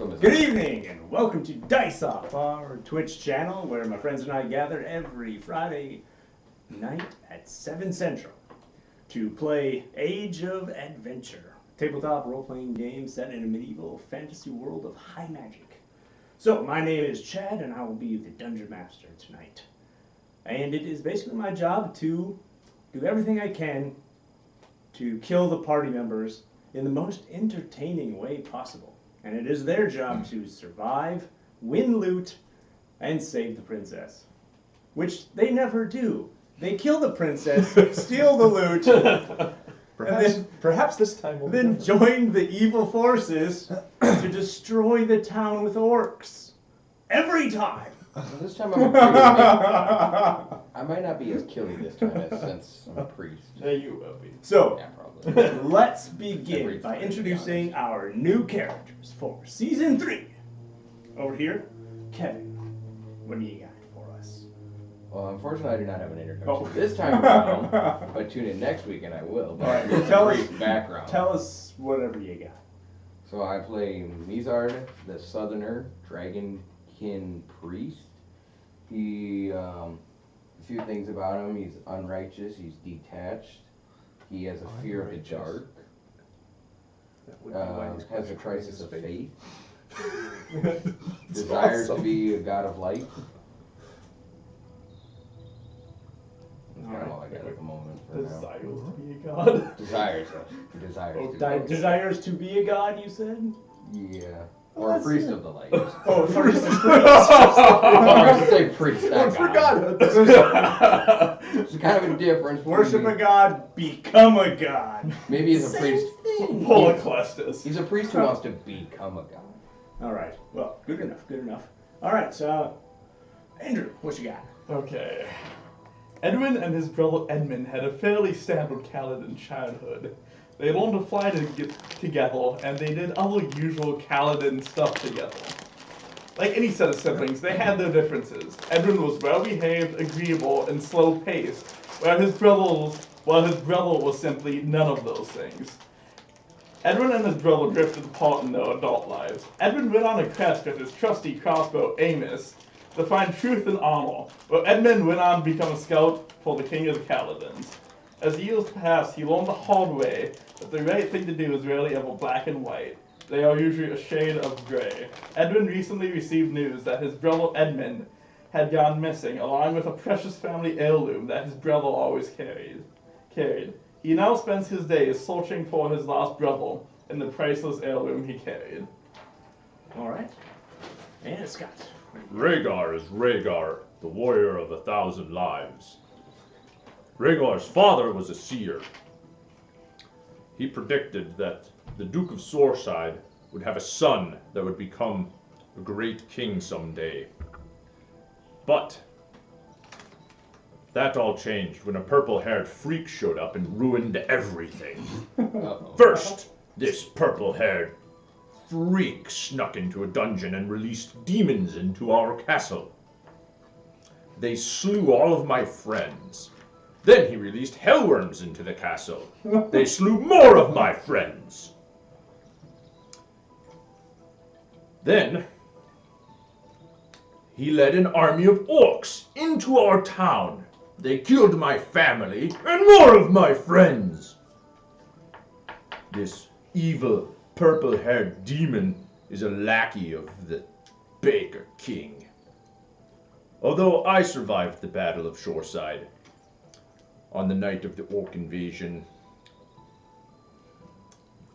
Good evening, and welcome to Dice Off, our Twitch channel, where my friends and I gather every Friday night at 7 Central to play Age of Adventure, tabletop role-playing game set in a medieval fantasy world of high magic. So, my name is Chad, and I will be the Dungeon Master tonight. And it is basically my job to do everything I can to kill the party members in the most entertaining way possible. And it is their job to survive, win loot, and save the princess. Which they never do. They kill the princess, steal the loot, Perhaps this time we'll then join the evil forces to destroy the town with orcs. Every time! Well, this time I'm a priest. I might not be as killy this time since I'm a priest. Yeah, you will be. So, Yeah, probably. let's begin Every by time, introducing our new characters for Season 3. Over here, Kevin, what do you got for us? Well, unfortunately, I do not have an introduction Oh. this time around, but tune in next week and I will. But Alright, just tell a us- brief background. Tell us whatever you got. So I play Mizard, the Southerner Dragonkin priest. He, a few things about him: he's unrighteous, he's detached, he has a fear of the dark, has a crisis of faith, desires to be a god of light. That's kind of all I got at the moment for now. Desires to be a god. Desires Oh, to be. Desires to be a god, you said? Yeah. Oh, Or a that's priest it. of the light. Oh, first is Or I should say priest, I not forgot. There's kind of a difference. Worship a between- god, become a god. Maybe he's a priest. Poloclastus. He's a priest who wants to become a god. Alright, well, good enough, good enough. Alright, so, Andrew, what you got? Okay. Edwin and his brother Edmund had a fairly standard Kaladin childhood. They learned to fly together, and they did other usual Kaladin stuff together. Like any set of siblings, they had their differences. Edwin was well-behaved, agreeable, and slow-paced, while his brother was simply none of those things. Edwin and his brother drifted apart in their adult lives. Edwin went on a quest with his trusty crossbow Amos to find truth and honor, while Edmund went on to become a scout for the King of the Kaladins. As years passed, he learned the hard way that the right thing to do is rarely ever black and white. They are usually a shade of gray. Edwin recently received news that his brother Edmund had gone missing, along with a precious family heirloom that his brother always carried. He now spends his days searching for his lost brother and the priceless heirloom he carried. Alright. And Scott. Rhaegar is Rhaegar, the warrior of 1,000 lives. Rhaegar's father was a seer. He predicted that the Duke of Sorside would have a son that would become a great king someday. But that all changed when a purple-haired freak showed up and ruined everything. Uh-oh. First, this purple-haired freak snuck into a dungeon and released demons into our castle. They slew all of my friends. Then he released hellworms into the castle. They slew more of my friends. Then he led an army of orcs into our town. They killed my family and more of my friends. This evil purple-haired demon is a lackey of the Baker King. Although I survived the Battle of Shoreside on the night of the orc invasion,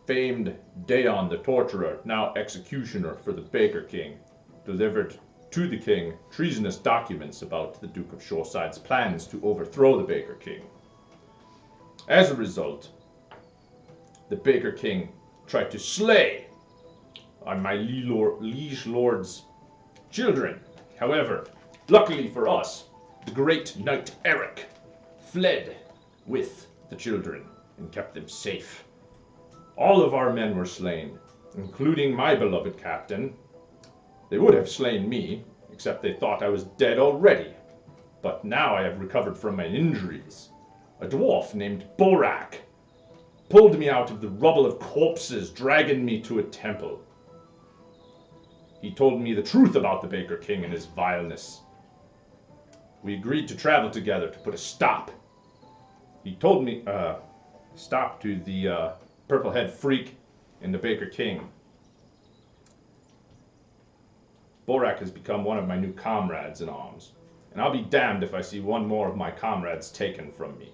famed Daon the Torturer, now executioner for the Baker King, delivered to the king treasonous documents about the Duke of Shoreside's plans to overthrow the Baker King. As a result, the Baker King tried to slay on my liege lord's children. However, luckily for us, the great knight Eric fled with the children and kept them safe. All of our men were slain, including my beloved captain. They would have slain me, except they thought I was dead already. But now I have recovered from my injuries. A dwarf named Borak pulled me out of the rubble of corpses, dragging me to a temple. He told me the truth about the Baker King and his vileness. We agreed to travel together to put a stop. He told me, stop to the purple-head freak and the Baker King. Borak has become one of my new comrades in arms, and I'll be damned if I see one more of my comrades taken from me.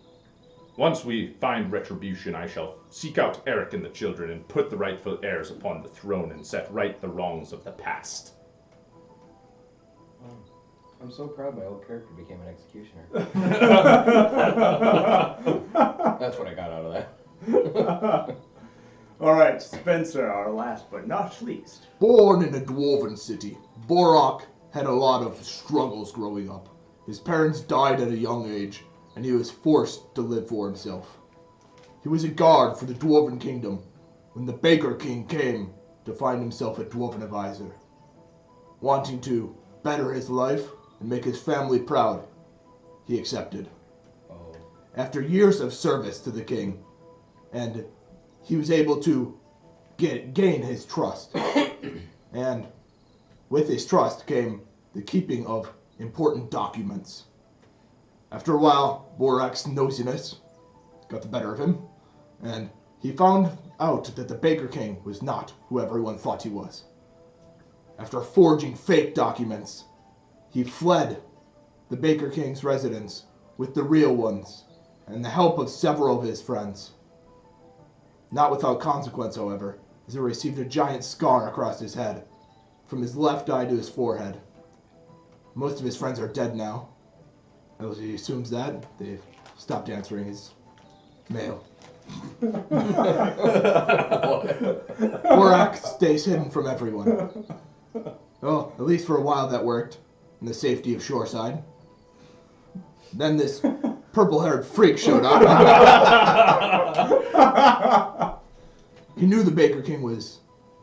Once we find retribution, I shall seek out Eric and the children and put the rightful heirs upon the throne and set right the wrongs of the past. I'm so proud my old character became an executioner. That's what I got out of that. All right, Spencer, our last but not least. Born in a dwarven city, Borak had a lot of struggles growing up. His parents died at a young age, and he was forced to live for himself. He was a guard for the Dwarven Kingdom when the Baker King came to find himself a Dwarven advisor. Wanting to better his life and make his family proud, he accepted. Oh. After years of service to the king, and he was able to gain his trust. And with his trust came the keeping of important documents. After a while, Borak's nosiness got the better of him, and he found out that the Baker King was not who everyone thought he was. After forging fake documents, he fled the Baker King's residence with the real ones and the help of several of his friends. Not without consequence, however, as he received a giant scar across his head, from his left eye to his forehead. Most of his friends are dead now. As he assumes that, they've stopped answering his mail. Borak stays hidden from everyone. Well, at least for a while that worked, in the safety of Shoreside. Then this purple-haired freak showed up. He knew the Baker King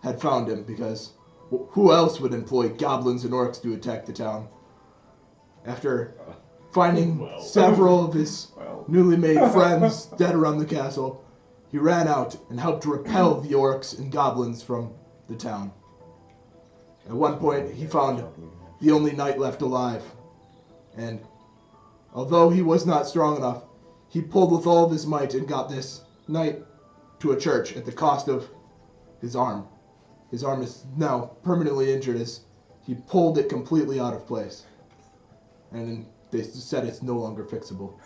had found him, because who else would employ goblins and orcs to attack the town? After finding several of his newly made friends dead around the castle, he ran out and helped repel the orcs and goblins from the town. At one point, he found the only knight left alive, and although he was not strong enough, he pulled with all of his might and got this knight to a church at the cost of his arm. His arm is now permanently injured as he pulled it completely out of place. And they said it's no longer fixable.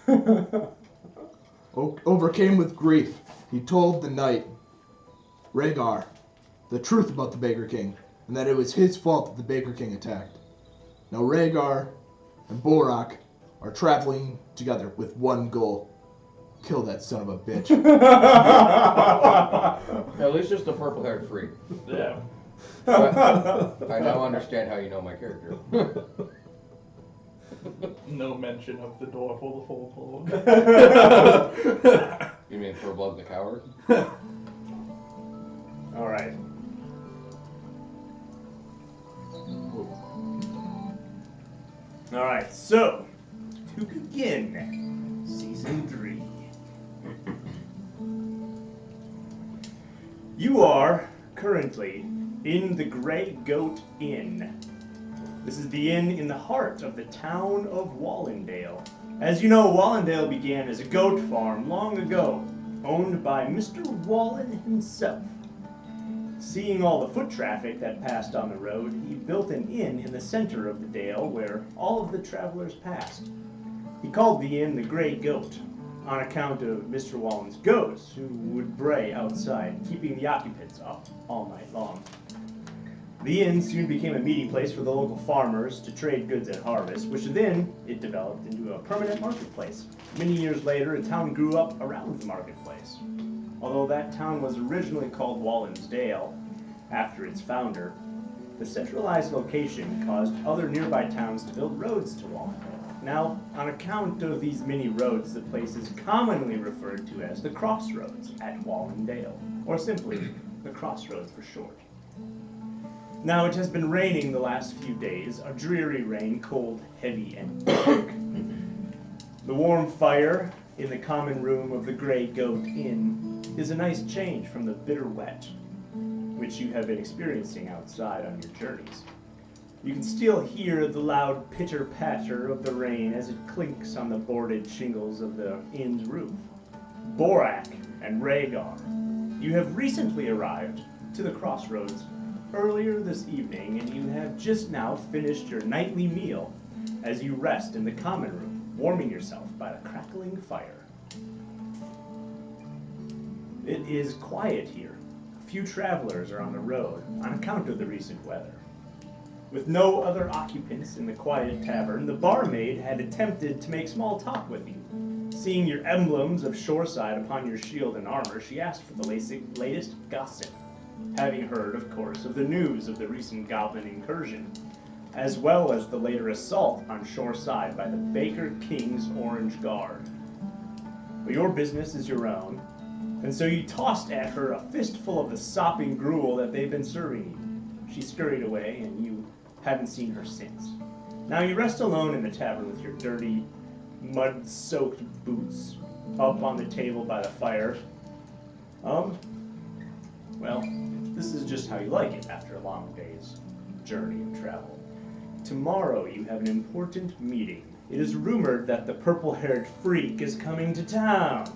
Overcame with grief, he told the knight, Rhaegar, the truth about the Baker King, and that it was his fault that the Baker King attacked. Now Rhaegar and Borak are traveling together with one goal. Kill that son of a bitch. At least just a purple-haired freak. Yeah. I now understand how you know my character. No mention of the door full of full You mean Furblug the coward? All right. All right, so to begin season 3, you are currently in the Grey Goat Inn. This is the inn in the heart of the town of Wallendale. As you know, Wallendale began as a goat farm long ago, owned by Mr. Wallen himself. Seeing all the foot traffic that passed on the road, he built an inn in the center of the dale where all of the travelers passed. He called the inn the Grey Goat, on account of Mr. Wallen's goats, who would bray outside, keeping the occupants up all night long. The inn soon became a meeting place for the local farmers to trade goods at harvest, which then it developed into a permanent marketplace. Many years later, a town grew up around the marketplace. Although that town was originally called Wallensdale, after its founder, the centralized location caused other nearby towns to build roads to Wallendale. Now, on account of these many roads, the place is commonly referred to as the Crossroads at Wallendale, or simply the Crossroads for short. Now, it has been raining the last few days, a dreary rain, cold, heavy, and dark. The warm fire in the common room of the Grey Goat Inn is a nice change from the bitter wet. which you have been experiencing outside on your journeys. You can still hear the loud pitter-patter of the rain as it clinks on the boarded shingles of the inn's roof. Borak and Rhaegar, you have recently arrived to the crossroads earlier this evening, and you have just now finished your nightly meal as you rest in the common room, warming yourself by the crackling fire. It is quiet here. Few travelers are on the road on account of the recent weather. With no other occupants in the quiet tavern, the barmaid had attempted to make small talk with you. Seeing your emblems of shoreside upon your shield and armor, she asked for the latest gossip, having heard, of course, of the news of the recent goblin incursion, as well as the later assault on shoreside by the Baker King's Orange Guard. But your business is your own, and so you tossed at her a fistful of the sopping gruel that they've been serving you. She scurried away, and you haven't seen her since. Now you rest alone in the tavern with your dirty, mud-soaked boots up on the table by the fire. Well, this is just how you like it after a long day's journey and travel. Tomorrow you have an important meeting. It is rumored that the purple-haired freak is coming to town,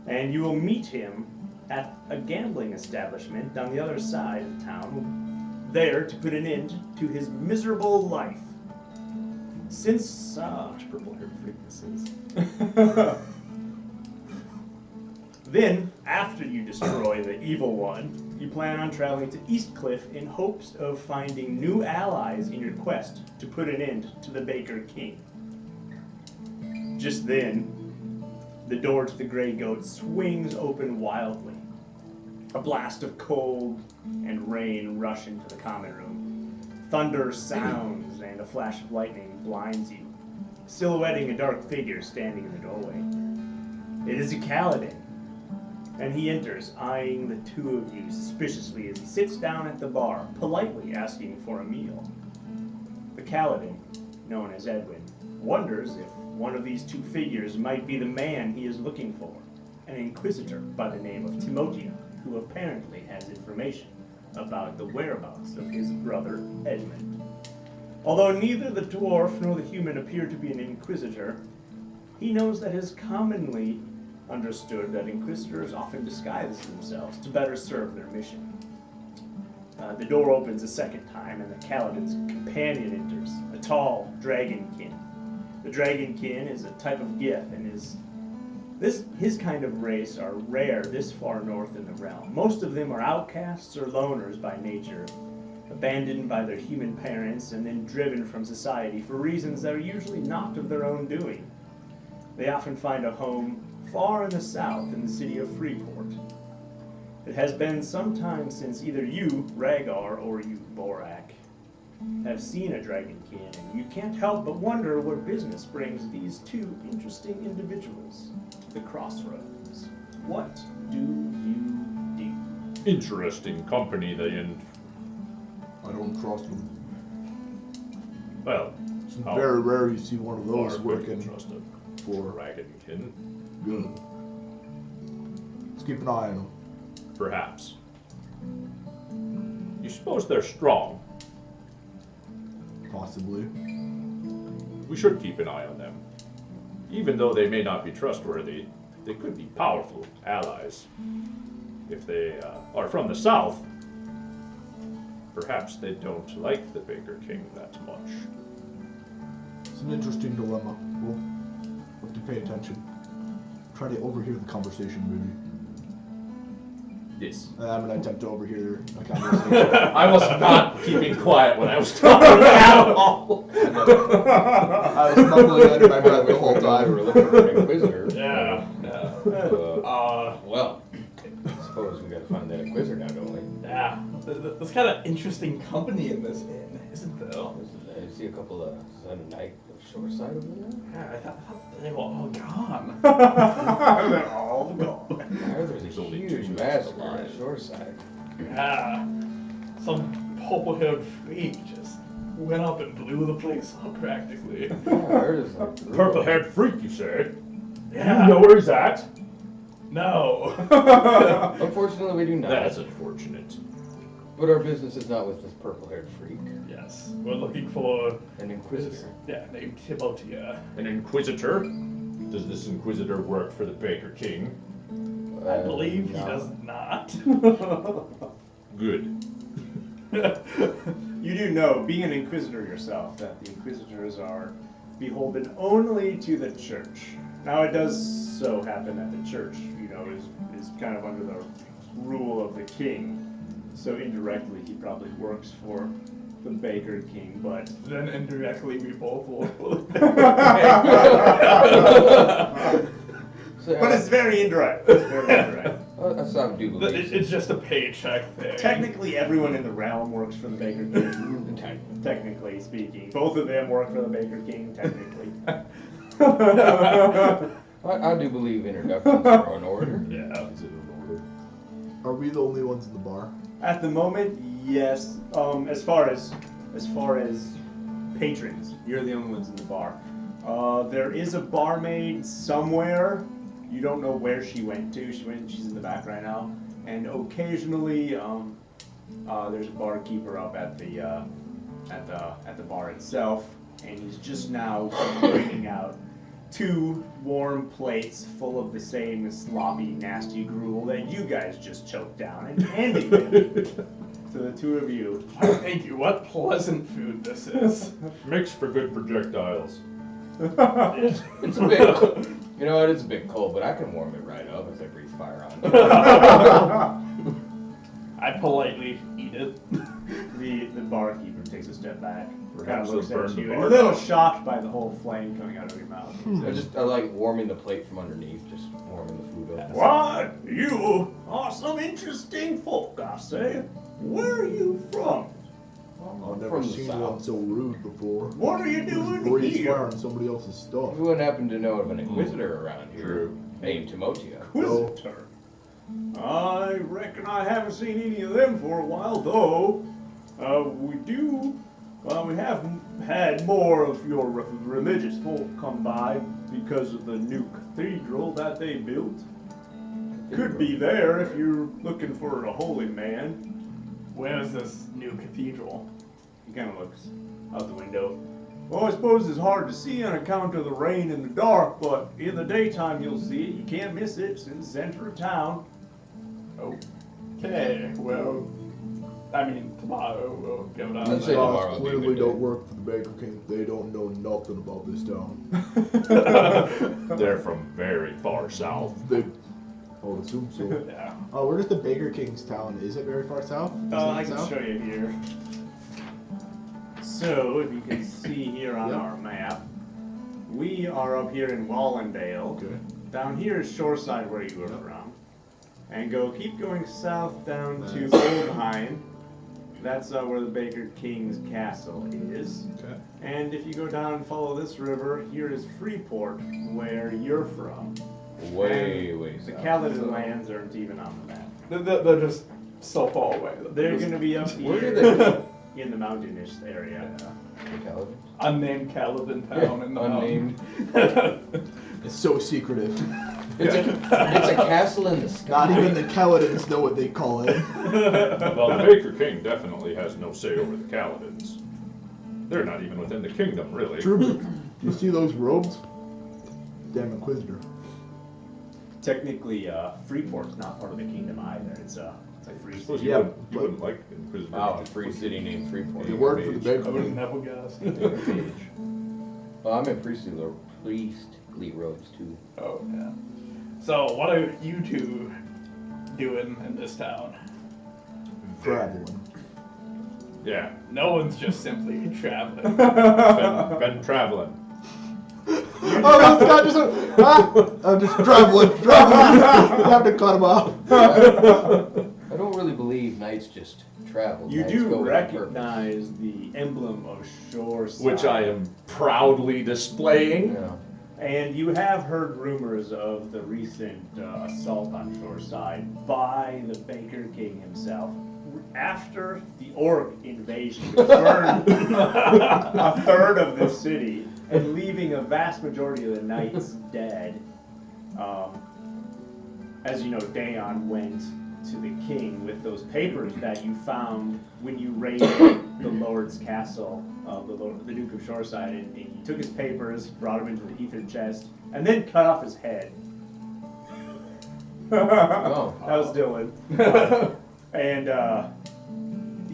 and you will meet him at a gambling establishment on the other side of town, there to put an end to his miserable life. Since, Which purple-haired freak this is. Then, after you destroy the evil one, you plan on traveling to Eastcliff in hopes of finding new allies in your quest to put an end to the Baker King. Just then, the door to the Grey Goat swings open wildly. A blast of cold and rain rush into the common room. Thunder sounds and a flash of lightning blinds you, silhouetting a dark figure standing in the doorway. It is a Kaladin, and he enters, eyeing the two of you suspiciously as he sits down at the bar, politely asking for a meal. The Kaladin, known as Edwin, wonders if one of these two figures might be the man he is looking for, an inquisitor by the name of Timotia, who apparently has information about the whereabouts of his brother Edmund. Although neither the dwarf nor the human appear to be an inquisitor, he knows that it is commonly understood that inquisitors often disguise themselves to better serve their mission. The door opens a second time, and the Kaladin's companion enters, a tall dragonkin. The dragonkin is a type of gith, and his kind of race are rare this far north in the realm. Most of them are outcasts or loners by nature, abandoned by their human parents and then driven from society for reasons that are usually not of their own doing. They often find a home far in the south in the city of Freeport. It has been some time since either you, Rhaegar, or you, Borak, have seen a dragonkin, and you can't help but wonder what business brings these two interesting individuals to the crossroads. What do you do? Interesting company they in. I don't trust them. Well, It's very rare you see one of those working trusted for dragonkin. good. Let's keep an eye on them. Perhaps. You suppose they're strong? Possibly. We should keep an eye on them. Even though they may not be trustworthy, they could be powerful allies. If they are from the south, perhaps they don't like the Baker King that much. It's an interesting dilemma. We'll have to pay attention. Try to overhear the conversation, maybe. Yes. I'm gonna attempt to overhear a conversation. I was not keeping quiet when I was talking at all. I was mumbling under my breath the whole We time. were looking for an inquisitor. Yeah. Uh, I suppose we gotta find that inquisitor now, don't we? yeah. There's kind of interesting company in this inn, isn't there? I see a couple of Knight of Shoreside over there. Yeah, I thought they were all gone. They're all gone. I heard there's a only huge two massacre alive. on Shoreside. Yeah. Some purple-haired freak just went up and blew the place up practically. Yeah, I heard it's like Purple-haired freak, you say? Yeah. You know where he's at? No. Unfortunately, we do not. That is unfortunate. But our business is not with this purple-haired freak. Yes, we're looking for An inquisitor. named Timotia. An inquisitor? Does this inquisitor work for the Baker King? I believe he no. does not. Good. You do know, being an inquisitor yourself, that the inquisitors are beholden only to the church. Now, it does so happen that the church, is kind of under the rule of the king. So indirectly, he probably works for the Baker King, but Then indirectly, we both will. So, but it's very indirect. It's very indirect. that's how I do believe. It's just a paycheck thing. Technically, everyone in the realm works for the Baker King. Technically speaking, both of them work for the Baker King. Technically. I do believe introductions are in order. Yeah. Is it in order? Are we the only ones in the bar? At the moment, yes. As far as patrons, you're the only ones in the bar. There is a barmaid somewhere. You don't know where she went to. She's in the back right now. And occasionally, there's a barkeeper up at the bar itself, and he's just now bringing out 2 warm plates full of the same sloppy, nasty gruel that you guys just choked down and handing them to the 2 of you. Thank you. What pleasant food this is. Makes for good projectiles. It's a bit, you know what? It's a bit cold, but I can warm it right up as I breathe fire on it. I politely eat it. The barkeeper takes a step back, kind Perhaps of looks they'll at burn the you, and a bar little down. shocked by the whole flame coming out of your mouth. I like warming the plate from underneath, just warming the food up. What? You are some interesting folk, I say. Where are you from? I've never From the seen south. one so rude before. What are you doing Breathe here? fire on somebody else's stuff. We wouldn't happen to know of an inquisitor around here True. named Timotia. Inquisitor. I reckon I haven't seen any of them for a while, though. We have had more of your religious folk come by because of the new cathedral that they built. Could be there if you're looking for a holy man. Where is this new cathedral? He kind of looks out the window. Well, I suppose it's hard to see on account of the rain in the dark, but in the daytime you'll see it. You can't miss it. It's in the center of town. Okay, well, I mean, tomorrow we'll go down Let's say there. tomorrow. Boss would be a clearly good don't day. work for the Baker King. They don't know nothing about this town. They're from very far south. They, I would assume so. Yeah. Where does the Baker King's town? Is it very far south? Is it I can south? show you here. So, if you can see here on Yep. our map, we are up here in Wallendale. Okay. Down here is Shoreside, where you were Yep. from. And keep going south down to Nice. Oldheim. That's where the Baker King's castle is. Okay. And if you go down and follow this river, here is Freeport, where you're from. Way The south. Caledon lands aren't even on the map. They're just so far away. They're going to be up Where here do they in the mountainous area. Intelligence? Unnamed Caledon town in the Unnamed. It's so secretive. It's a castle in the sky. Not even the Caledons know what they call it. Well, the Baker King definitely has no say over the Caledons. They're not even within the kingdom, really. True. Do you see those robes? Damn Inquisitor. Technically, Freeport's not part of the kingdom either. It's a free I suppose city. you, Yeah, you wouldn't like Inquisitor. Oh, a free city named Freeport. They work for the I Baker would have King. never guessed. Well, I'm in priestly robes too. Oh, yeah. So, what are you two doing in this town? Traveling. Yeah, No one's just simply traveling. been traveling. Oh, no, it's not just I'm just traveling. You have to cut him off. I don't really believe knights just travel. You Knights do go with a purpose. recognize the emblem of Shoreside. Which I am proudly displaying. Yeah. And you have heard rumors of the recent assault on Shoreside by the Baker King himself. After the orc invasion, which burned a third of the city and leaving a vast majority of the knights dead, as you know, Daon went to the king with those papers that you found when you raided the Lord's castle of the Duke of Shoreside, and he took his papers, brought them into the ether chest, and then cut off his head. Oh. That was Dylan. And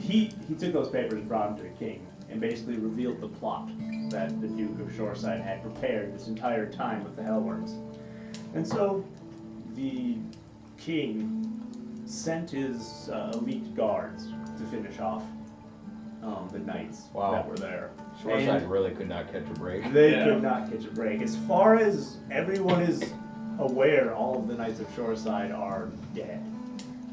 he took those papers and brought them to the king, and basically revealed the plot that the Duke of Shoreside had prepared this entire time with the Hellworms. And so the king sent his elite guards to finish off the knights Wow. that were there. Shoreside And really could not catch a break. they Yeah. could not catch a break. As far as everyone is aware, all of the knights of Shoreside are dead.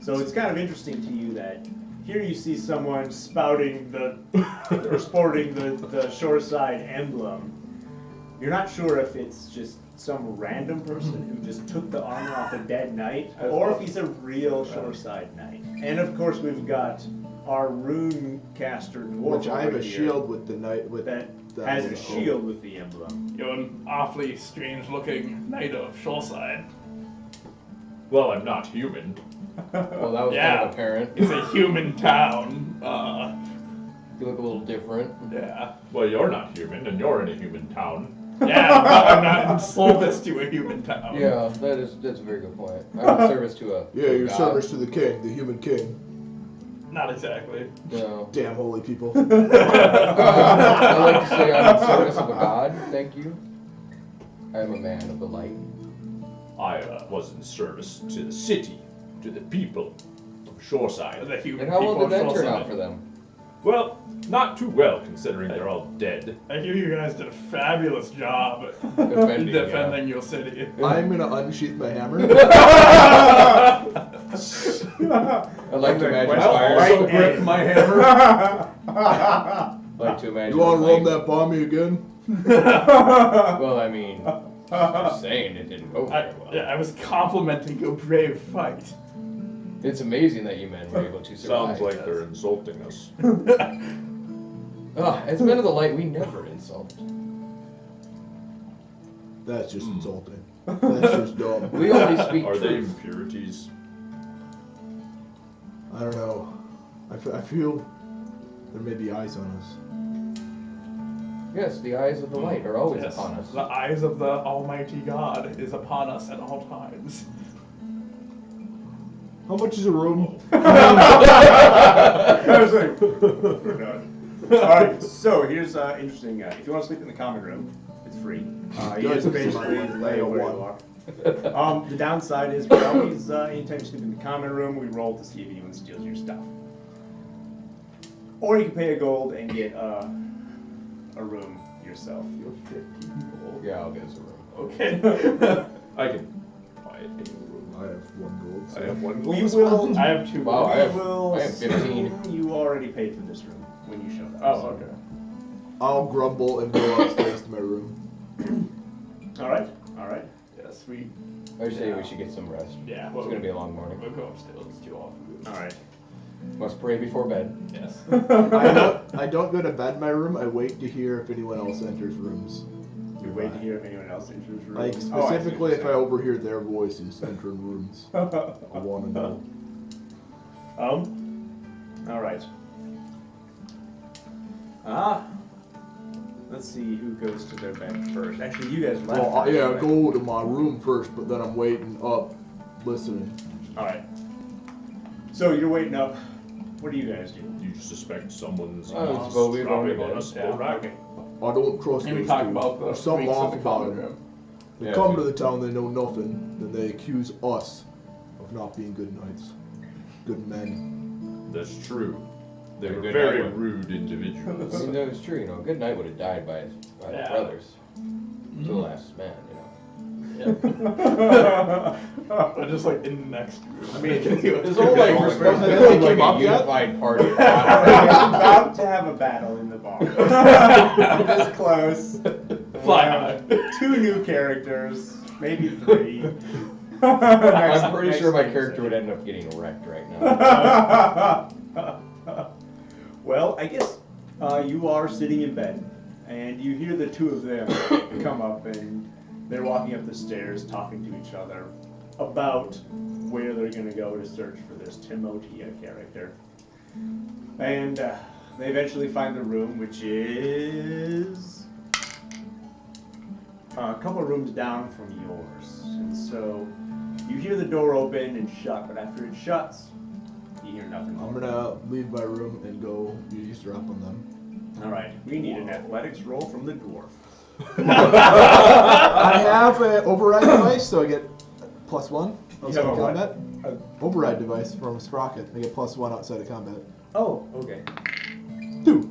So it's kind of interesting to you that here you see someone spouting or sporting the Shoreside emblem. You're not sure if it's just some random person who just took the armor off a dead knight, or if he's a real Shoreside knight. And of course, we've got our rune caster dwarf Which I have over a here shield with the knight with that that has a logo. shield with the emblem. You're an awfully strange-looking knight of Shoreside. Well, I'm not human. Well, that was Yeah. kind of apparent. It's a human town. You look a little different. Yeah. Well, you're not human, and you're in a human town. Yeah, but I'm not in service to a human town. Yeah, that's a very good point. I'm in service to a Yeah, to a your god. service to the king, the human king. Not exactly. No. Damn holy people. I like to say I'm in service of a god. Thank you. I am a man of the light. I was in service to the city, to the people of Shoreside. The human And how well people did that of turn Shoreside. out for them? Well, not too well, considering they're all dead. I hear you guys did a fabulous job Defending, defending your city. I'm gonna unsheath my hammer. I'd like to imagine Well, fire. right grip end. my hammer. I'd like to imagine. You wanna run like- that by me again? Well, I mean, just saying it didn't go very well. I was complimenting your brave fight. It's amazing that you men were able to survive. Sounds like they're insulting us. As men of the light, we never insult. That's just insulting. That's just dumb. We only speak Are they truth. impurities? I don't know. I feel there may be eyes on us. Yes, the eyes of the light are always Yes, upon us. the eyes of the Almighty God is upon us at all times. How much is a room? I was like, we're done. Alright, so here's interesting. If you want to sleep in the common room, it's free. You Good, just because I basically like lay layer where one. you are. The downside is we always, anytime you sleep in the common room, we roll to see if anyone steals your stuff. Or you can pay a gold and get a room yourself. You're 15 gold. Yeah, I'll get us a room. Okay. I can buy a room. I have 1 gold. I have one We gold. will. I have 2 Wow, gold. I have- will I have 15. assume you already paid for this room when you showed up. Oh, so- okay. I'll grumble and go upstairs to my room. Alright, alright. Yes, we. I say we should get some rest. Yeah, It's gonna be a long morning. We'll go upstairs. It's too often. Alright. Must pray before bed. Yes. I don't go to bed in my room. I wait to hear if anyone else enters rooms. You wait to hear if anyone else enters the room. Like Oh, I see specifically what if I you're overhear their voices entering rooms. I want to know. saying. Alright. Let's see who goes to their bed first. Actually, you guys left. Well, first, yeah, right? go to my room first, but then I'm waiting up, listening. Alright. So you're waiting up. What do you guys do? Do you suspect someone's Oh, it's what we've dropping already on done. us? Yeah. Alright. I don't trust And we those talk two. about the There's something freaks in off the about common them. room. They Yeah, come dude. to the town, they know nothing, then they accuse us of not being good knights, good men. That's true. They They're were good very knight. rude I individuals. mean, that was true. You know, a good knight would have died by his Yeah. brothers to the last man. You know. But just like in the next room. I mean, it's all like It's respect- like They came a up yet? unified party. We're about to have a battle in the bar. This close. Fly high. 2 new characters, maybe 3. I'm pretty sure my character would end up getting wrecked right now. Well, I guess you are sitting in bed, and you hear the 2 of them come up, and they're walking up the stairs, talking to each other. about where they're going to go to search for this Timotea character. And they eventually find the room, which is a couple rooms down from yours. And so you hear the door open and shut, but after it shuts, you hear nothing more. I'm gonna leave my room and go eavesdrop on them. All right, we need an athletics roll from the dwarf. I have an override device, so I get +1 You outside have of a what? combat. Override device from Sprocket. I get +1 outside of combat. Oh, okay. 2.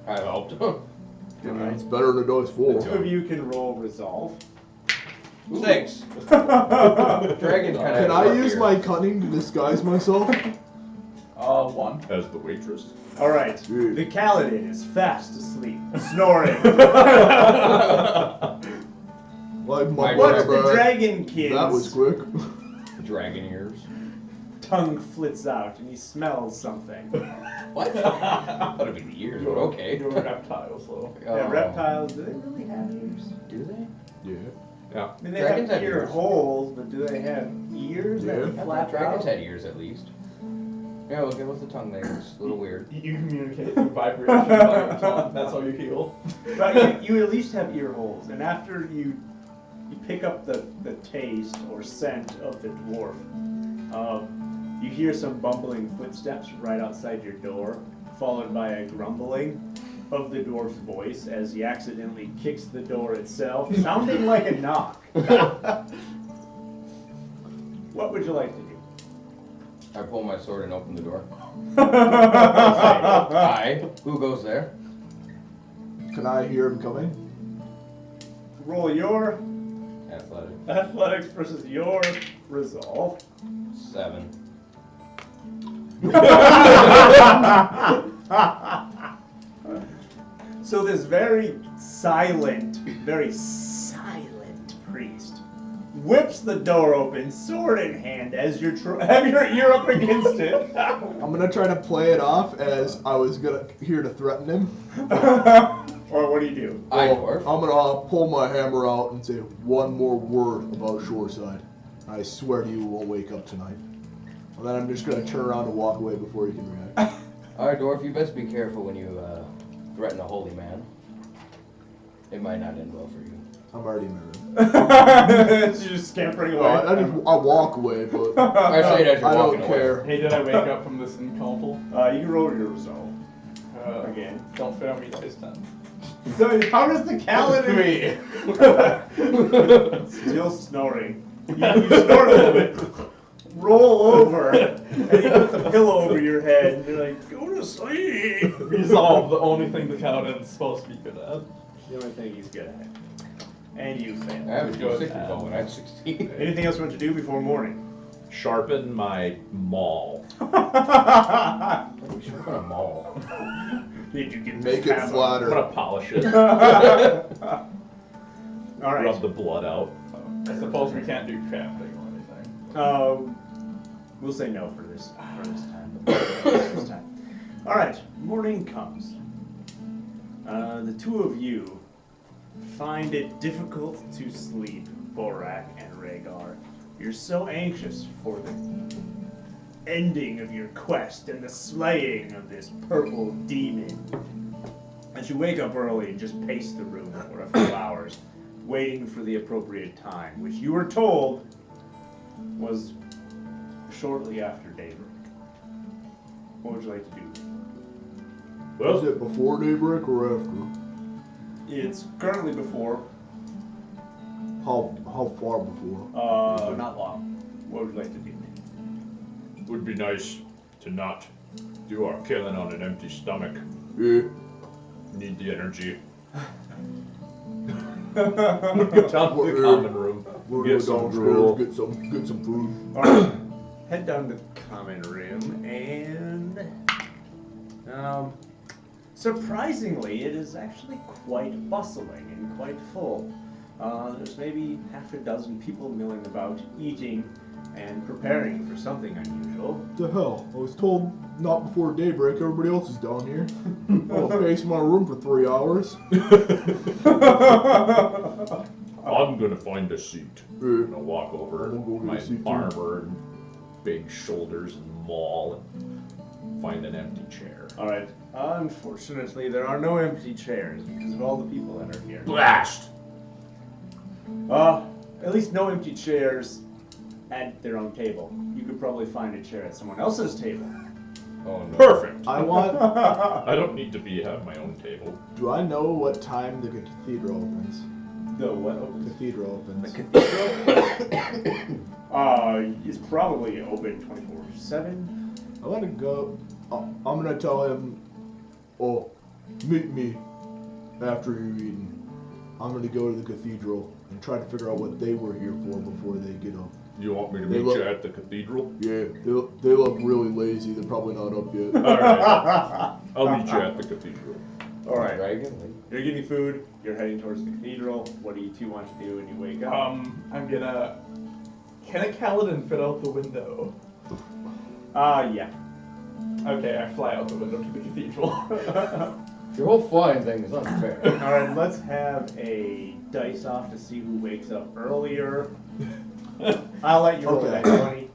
I helped. It's better than a dice The 4. two of you can roll resolve. 6. Dragon's kind of. Can I use my cunning to disguise myself? 1. As the waitress. All right. Yeah. The Kaladin is fast asleep, snoring. Like My What's the brother. dragon kid's That was quick. Dragon ears. tongue flits out and he smells something? What? That'd be the ears, but okay. You're reptiles, though. Yeah, reptiles, do they really have ears? Do they? Yeah. Yeah. I mean, they Dragons have have ear ears. holes, but do they have ears Yeah. that I flap thought dragons out? had ears at least. Yeah, look at what's the tongue there. It's a little weird. You communicate through vibration by your tongue. That's how you heal. But you at least have ear holes, and after you pick up the taste or scent of the dwarf, you hear some bumbling footsteps right outside your door, followed by a grumbling of the dwarf's voice as he accidentally kicks the door itself, sounding like a knock. What would you like to do? I pull my sword and open the door. Hi. Who goes there? Can I hear him coming? Roll your Athletic. athletics versus your resolve. 7. So this very silent priest whips the door open, sword in hand, as you have your ear up against it. I'm gonna try to play it off as I was here to threaten him. Or what do you do? I Well, dwarf. I'm gonna pull my hammer out and say one more word about Shoreside. I swear to you, we won't wake up tonight. And then I'm just gonna turn around and walk away before he can react. Alright, dwarf, you best be careful when you threaten a holy man. It might not end well for you. I'm already married. She's just scampering away. I walk away, but I say it as you're I walking don't away. care. Hey, did I wake up from this encounter? You can roll your resolve again. Don't fail me, dice 10. So how does the Kaladin 3. still snoring? You snort a little bit, roll over, and you put the pillow over your head, and you're like, go to sleep. Resolve, the only thing the Kaladin's supposed to be good at. The only thing he's good at. And you I fail. have a Good. 6 result when I'm 16. Anything else you want to do before morning? Sharpen my maul. We should put a mall. Did you get Make this it I'm flatter. gonna polish it. All right. Rub the blood out. I suppose we can't do crafting or anything. We'll say no for this time. All right. Morning comes. The two of you find it difficult to sleep, Borak and Rhaegar. You're so anxious for the ending of your quest and the slaying of this purple demon that you wake up early and just pace the room for a few hours, waiting for the appropriate time, which you were told was shortly after daybreak. What would you like to do? Is Well, it before daybreak or after? It's currently before, How far before? not long. What would you like to do? would be nice to not do our killing on an empty stomach. Yeah. Need the energy. Go down to the common room. We're Get gonna some go gruel. downstairs, get some food. Alright, head down to the common room, and surprisingly, it is actually quite bustling and quite full. There's maybe half a dozen people milling about, eating and preparing for something unusual. What the hell? I was told not before daybreak. Everybody else is down here. I'll face my room for 3 hours. I'm gonna find a seat. I'm gonna walk over I'm gonna go my get a seat, too. armor and big shoulders and maul and find an empty chair. All right. Unfortunately, there are no empty chairs because of all the people that are here. Blast! At least no empty chairs at their own table. You could probably find a chair at someone else's table. Oh no. Perfect. I want. I don't need to have my own table. Do I know what time the cathedral opens? The what opens? Cathedral The opens. cathedral? Is probably open 24/7. I want to go. I'm gonna tell him. Oh, meet me after you've eaten. I'm gonna go to the cathedral and try to figure out what they were here for before they get up. You want me to They meet look- you at the cathedral? Yeah, they look really lazy. They're probably not up yet. Alright. I'll meet you at the cathedral. All right. Dragon. You're getting food. You're heading towards the cathedral. What do you two want to do when you wake up? I'm gonna. Can a Kaladin fit out the window? Yeah. Okay, I fly out the window to the cathedral. Your whole flying thing is unfair. All right. Let's have a dice off to see who wakes up earlier. I'll let you roll Okay. that 20.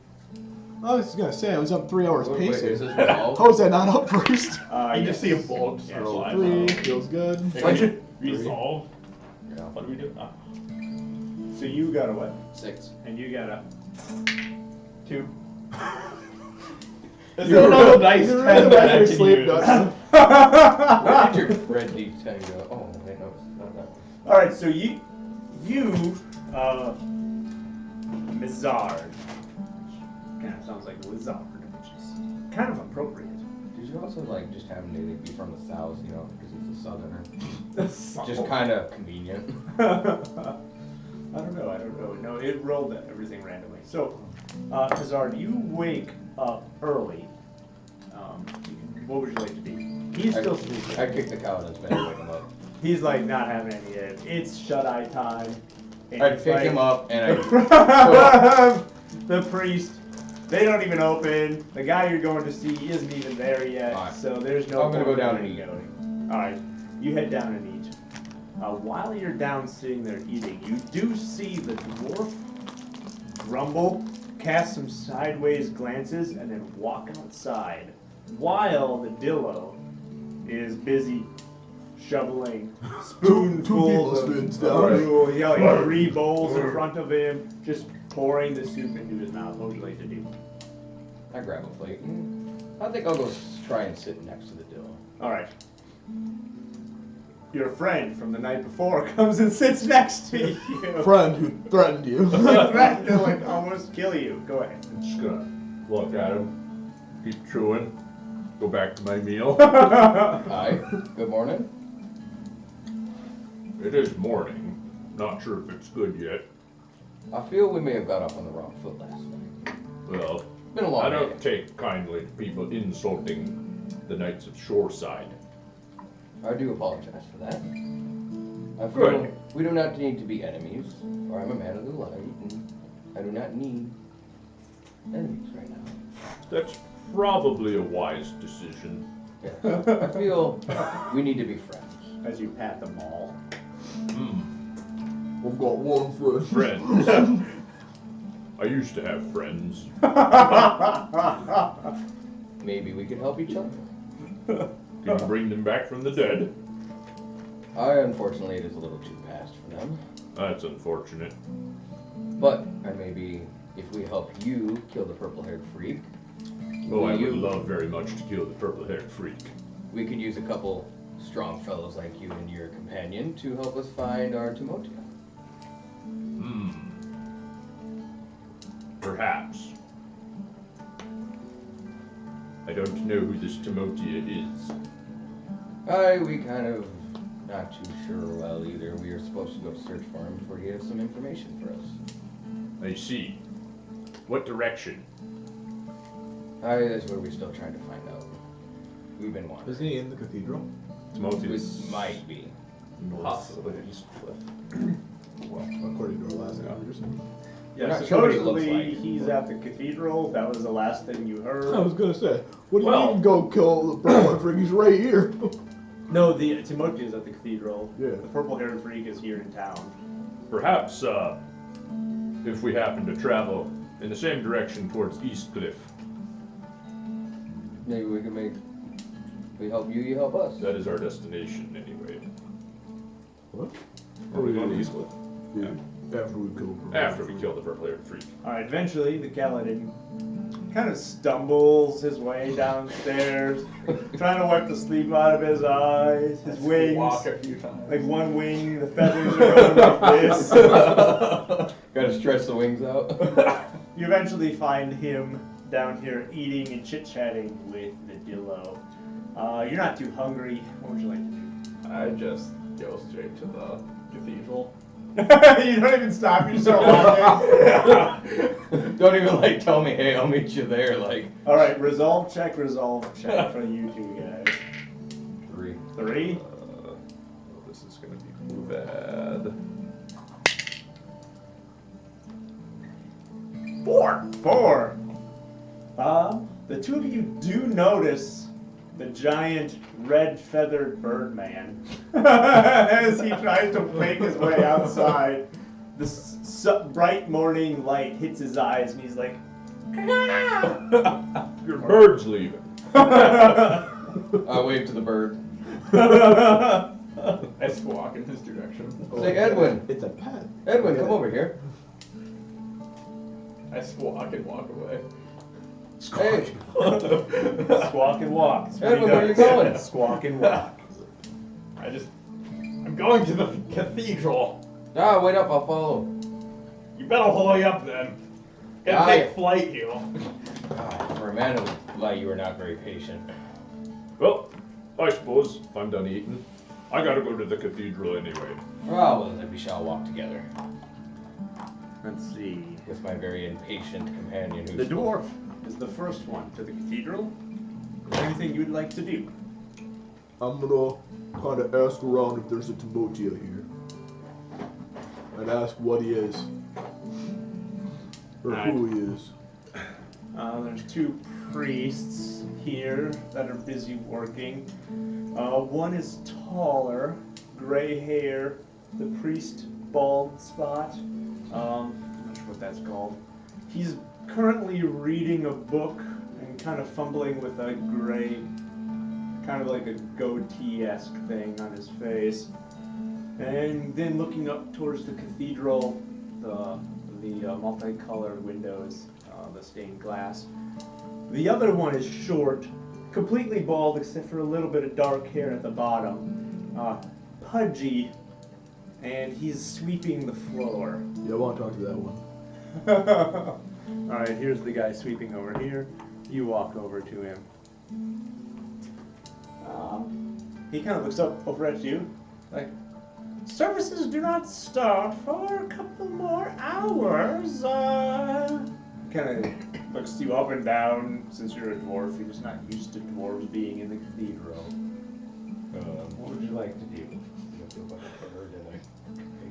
I was gonna say I was up 3 hours Wait, is pacing. this resolved? How was I not up first? You Yes. just see a bulb just Yeah, fly Three out. feels good. Why'd you resolve? Yeah. What do we do? So you got a what? 6. And you got a 2. Is there another dice You're 10 really that I your can sleep, use? Dustin. Where did your red D10 go? Oh, wait, no, it's not that one. All right. So you, Mizard. Kind of sounds like Lizard, which is kind of appropriate. Did you also like just have him be from the south, you know, because he's a southerner? Just kind of convenient. I don't know. No, it rolled everything randomly. So, Mizard, you wake up early. What would you like to do? He's still sleeping. I kicked the cow in his bed and wake him up. He's like not having any of it. It's shut-eye time. And I it's pick like- him up and I. The priest, they don't even open. The guy you're going to see isn't even there yet, Alright. so there's no. I'm gonna go point down in and eat. going. All right, you head down and eat. While you're down sitting there eating, you do see the dwarf grumble, cast some sideways glances, and then walk outside, while the Dillo is busy shoveling Two spoonfuls tablespoons of down. gruel. He got like 3 bowls in front of him, just pouring the soup into his mouth. What would you like to do? I grab a plate. I think I'll go try and sit next to the Dillo. All right. Your friend from the night before comes and sits next to you. Friend who threatened you. Threatened to like almost kill you. Go ahead. I'm just gonna look at him, keep chewing, go back to my meal. Hi. Good morning. It is morning. Not sure if it's good yet. I feel we may have got off on the wrong foot last night. Well, Been a long I day. don't take kindly to people insulting the Knights of Shoreside. I do apologize for that. I Good. feel we do not need to be enemies, for I'm a man of the light, and I do not need enemies right now. That's probably a wise decision. Yeah. I feel we need to be friends. As you pat them all. I've got one friend. Friends. I used to have friends. Maybe we could help each other. Can you bring them back from the dead? Unfortunately, it is a little too past for them. That's unfortunate. But maybe if we help you kill the purple-haired freak, Oh, I would you- love very much to kill the purple-haired freak. we could use a couple strong fellows like you and your companion to help us find our Timotia. Perhaps. I don't know who this Timotia is. We kind of not too sure well either. We are supposed to go search for him before he has some information for us. I see. What direction? That's what we're still trying to find out. We've been wondering. Isn't he in the cathedral? Timotia's We might be. north of the east cliff. Well, according to our last conversation. Yeah, not sure what he looks supposedly like. he's at the cathedral. That was the last thing you heard. I was gonna say, what do you Well- mean go kill the purple freak? He's right here. No, the Timothy is at the cathedral. Yeah. The purple-haired freak is here in town. Perhaps, if we happen to travel in the same direction towards East Cliff, Maybe we can make. We help you, you help us. that is our destination anyway. What? Are we going to East Cliff? Yeah. After we kill her. After we kill the purple-haired freak. Alright, eventually the Kaladin kind of stumbles his way downstairs, trying to wipe the sleep out of his eyes, his wings. Walk a few times. Like one wing, the feathers are going like this. Gotta stretch the wings out. You eventually find him down here eating and chit-chatting with the Dillo. You're not too hungry. What would you like to do? I just go straight to the cathedral. You don't even stop, you just start walking. Don't even tell me, hey, I'll meet you there. Alright, resolve check for you two guys. 3. 3? This is going to be bad. 4. The two of you do notice the giant red feathered birdman as he tries to make his way outside. The bright morning light hits his eyes and he's like, Your bird's leaving. I wave to the bird. I squawk in his direction. Say, Edwin. It's a pet. Edwin, come over here. I squawk and walk away. Hey. squawk and walk. That's what he Edwin, where you does. going? Squawk and walk. I'm going to the cathedral. Ah, wait up, I'll follow. You better hurry up then. Gotta Aye. take flight here. For a man who you were not very patient. Well, I suppose if I'm done eating, I gotta go to the cathedral anyway. Well, then we shall walk together Let's see. with my very impatient companion who's... The dwarf is the first one to the cathedral. Is there anything you'd like to do? I'm gonna kind of ask around if there's a Timotia here. I'd ask what he is. Or who he is. There's 2 priests here that are busy working. One is taller, gray hair, the priest bald spot. I'm not sure what that's called. He's currently reading a book and kind of fumbling with a gray, kind of like a goatee-esque thing on his face. And then looking up towards the cathedral, the multicolored windows, the stained glass. The other one is short, completely bald except for a little bit of dark hair at the bottom. Pudgy, and he's sweeping the floor. Yeah, I want to talk to that one. Alright, here's the guy sweeping over here. You walk over to him. He kind of looks up over at you, like, services do not start for a couple more hours. Kind of looks you up and down. Since you're a dwarf, you're just not used to dwarves being in the cathedral. What would you like to do?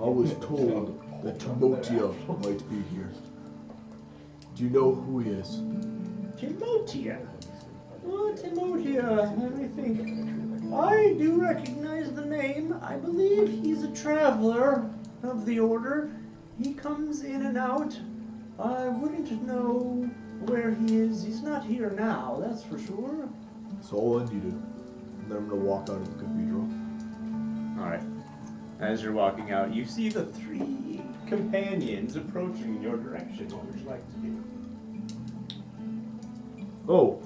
I was told that Timotia might be here. Do you know who he is? Timotia. Oh, Timotia. Let me think. I do recognize the name. I believe he's a traveler of the order. He comes in and out. I wouldn't know where he is. He's not here now, that's for sure. That's all I needed. And then I'm gonna walk out of the cathedral. Alright. As you're walking out, you see the 3 companions approaching in your direction. What would you like to do? Oh,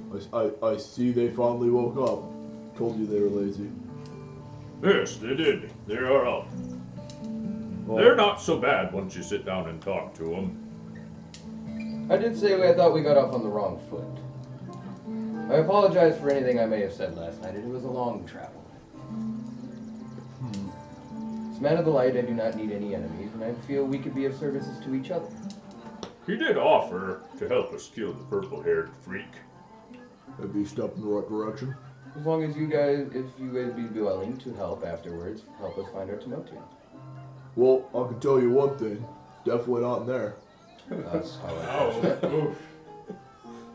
I see they finally woke up. Told you they were lazy. Yes, they did. They are up. Well, They're not so bad once you sit down and talk to them. I did say I thought we got off on the wrong foot. I apologize for anything I may have said last night. It was a long travel. As man of the light, I do not need any enemies, and I feel we could be of services to each other. He did offer to help us kill the purple-haired freak. Have you stepped in the right direction? As long as you guys, if you guys be willing to help afterwards, help us find our Timotia. Well, I can tell you one thing. Definitely not in there. That's how I Oh, oof.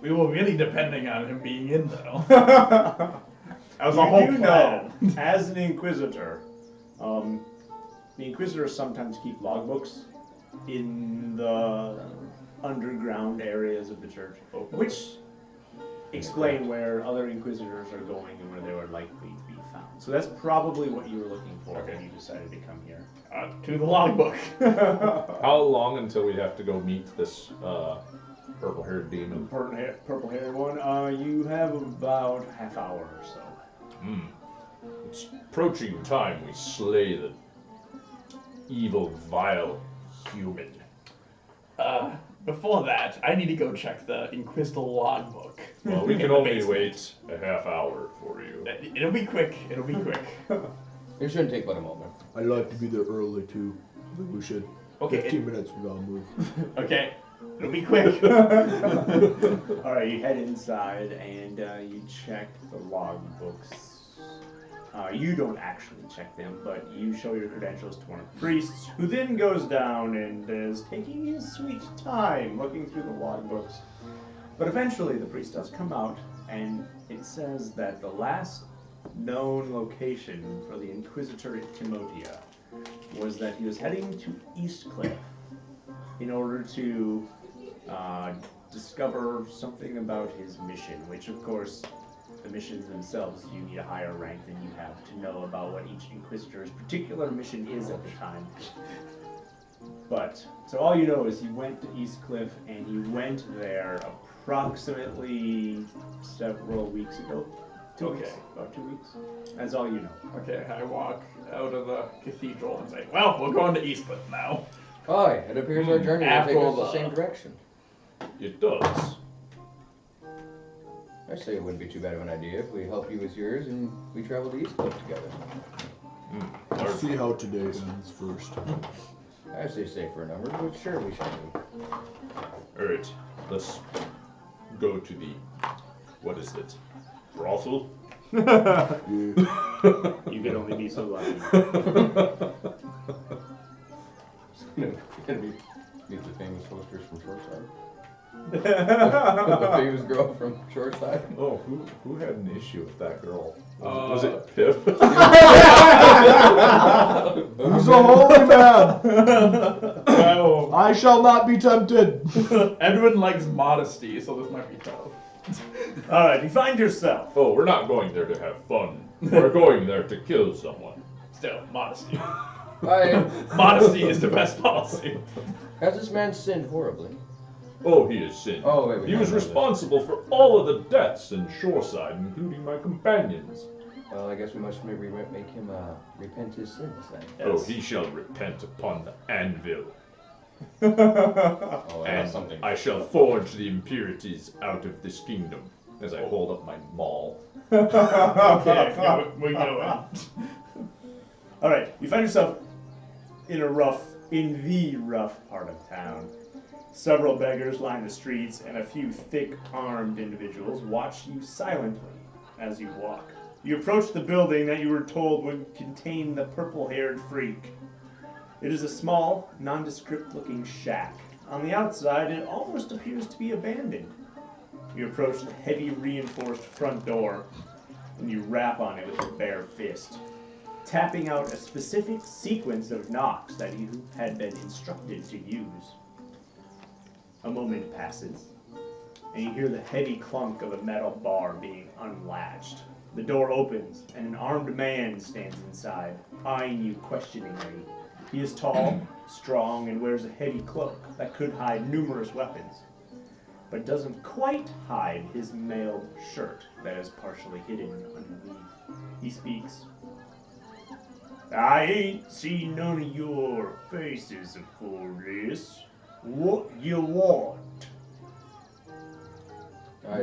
We were really depending on him being in, though. That was a whole You plan. know, as an inquisitor, the Inquisitors sometimes keep logbooks in the underground areas of the church, which explain where other Inquisitors are going and where they are likely to be found. So that's probably what you were looking for when you decided to come here. To the logbook. How long until we have to go meet this purple-haired demon? Purple-haired one. You have about half hour or so. It's approaching time we slay the evil, vile human. Before that, I need to go check the Inquisitor logbook. Well, we In can the only basement. wait a half hour for you. It'll be quick. It'll be quick. It shouldn't take but a moment. I'd like to be there early too. I think we should. Okay. 15 minutes, we gotta move. Okay. It'll be quick. All right, you head inside and you check the logbooks. You don't actually check them, but you show your credentials to one of the priests, who then goes down and is taking his sweet time looking through the logbooks. But eventually the priest does come out, and it says that the last known location for the Inquisitor at Timothea was that he was heading to Eastcliff in order to discover something about his mission, which of course the missions themselves, you need a higher rank than you have to know about what each Inquisitor's particular mission is at the time. But, so all you know is he went to Eastcliff, and he went there approximately several weeks ago. 2 weeks? Okay. About 2 weeks? That's all you know. Okay, I walk out of the cathedral and say, well, we're going to Eastcliff now. Hi, it appears our journey will After take us the- the same direction. It does. I say it wouldn't be too bad of an idea if we help you with yours and we travel to Eastcliff together. Let's see how today ends first. I say safe for a number, but sure we shall do. Alright, let's go to the, what is it, brothel? Yeah. You could only be so lucky. Gonna meet the famous hostess from Shoreside. The famous girl from Shoreside. Oh, who had an issue with that girl? Uh, Was it Pip? He's a holy man! Well, I shall not be tempted! Edwin likes modesty, so this might be tough. All right, you find yourself. Oh, we're not going there to have fun. We're going there to kill someone. Still, modesty. Hi. Modesty is the best policy. Has this man sinned horribly? Oh, he has sinned. Oh, wait, we He don't was know this. responsible for all of the deaths in Shoreside, including my companions. Well, I guess we must maybe make him repent his sins then. Oh, he shall repent upon the anvil, Oh, and that's something. I shall forge the impurities out of this kingdom. As I hold up my maul. Okay, we go in. All right, you find yourself in the rough part of town. Several beggars line the streets, and a few thick-armed individuals watch you silently as you walk. You approach the building that you were told would contain the purple-haired freak. It is a small, nondescript-looking shack. On the outside, it almost appears to be abandoned. You approach the heavy, reinforced front door, and you rap on it with your bare fist, tapping out a specific sequence of knocks that you had been instructed to use. A moment passes, and you hear the heavy clunk of a metal bar being unlatched. The door opens, and an armed man stands inside, eyeing you questioningly. He is tall, strong, and wears a heavy cloak that could hide numerous weapons, but doesn't quite hide his mailed shirt that is partially hidden underneath. He speaks. I ain't seen none of your faces afore this. What you want?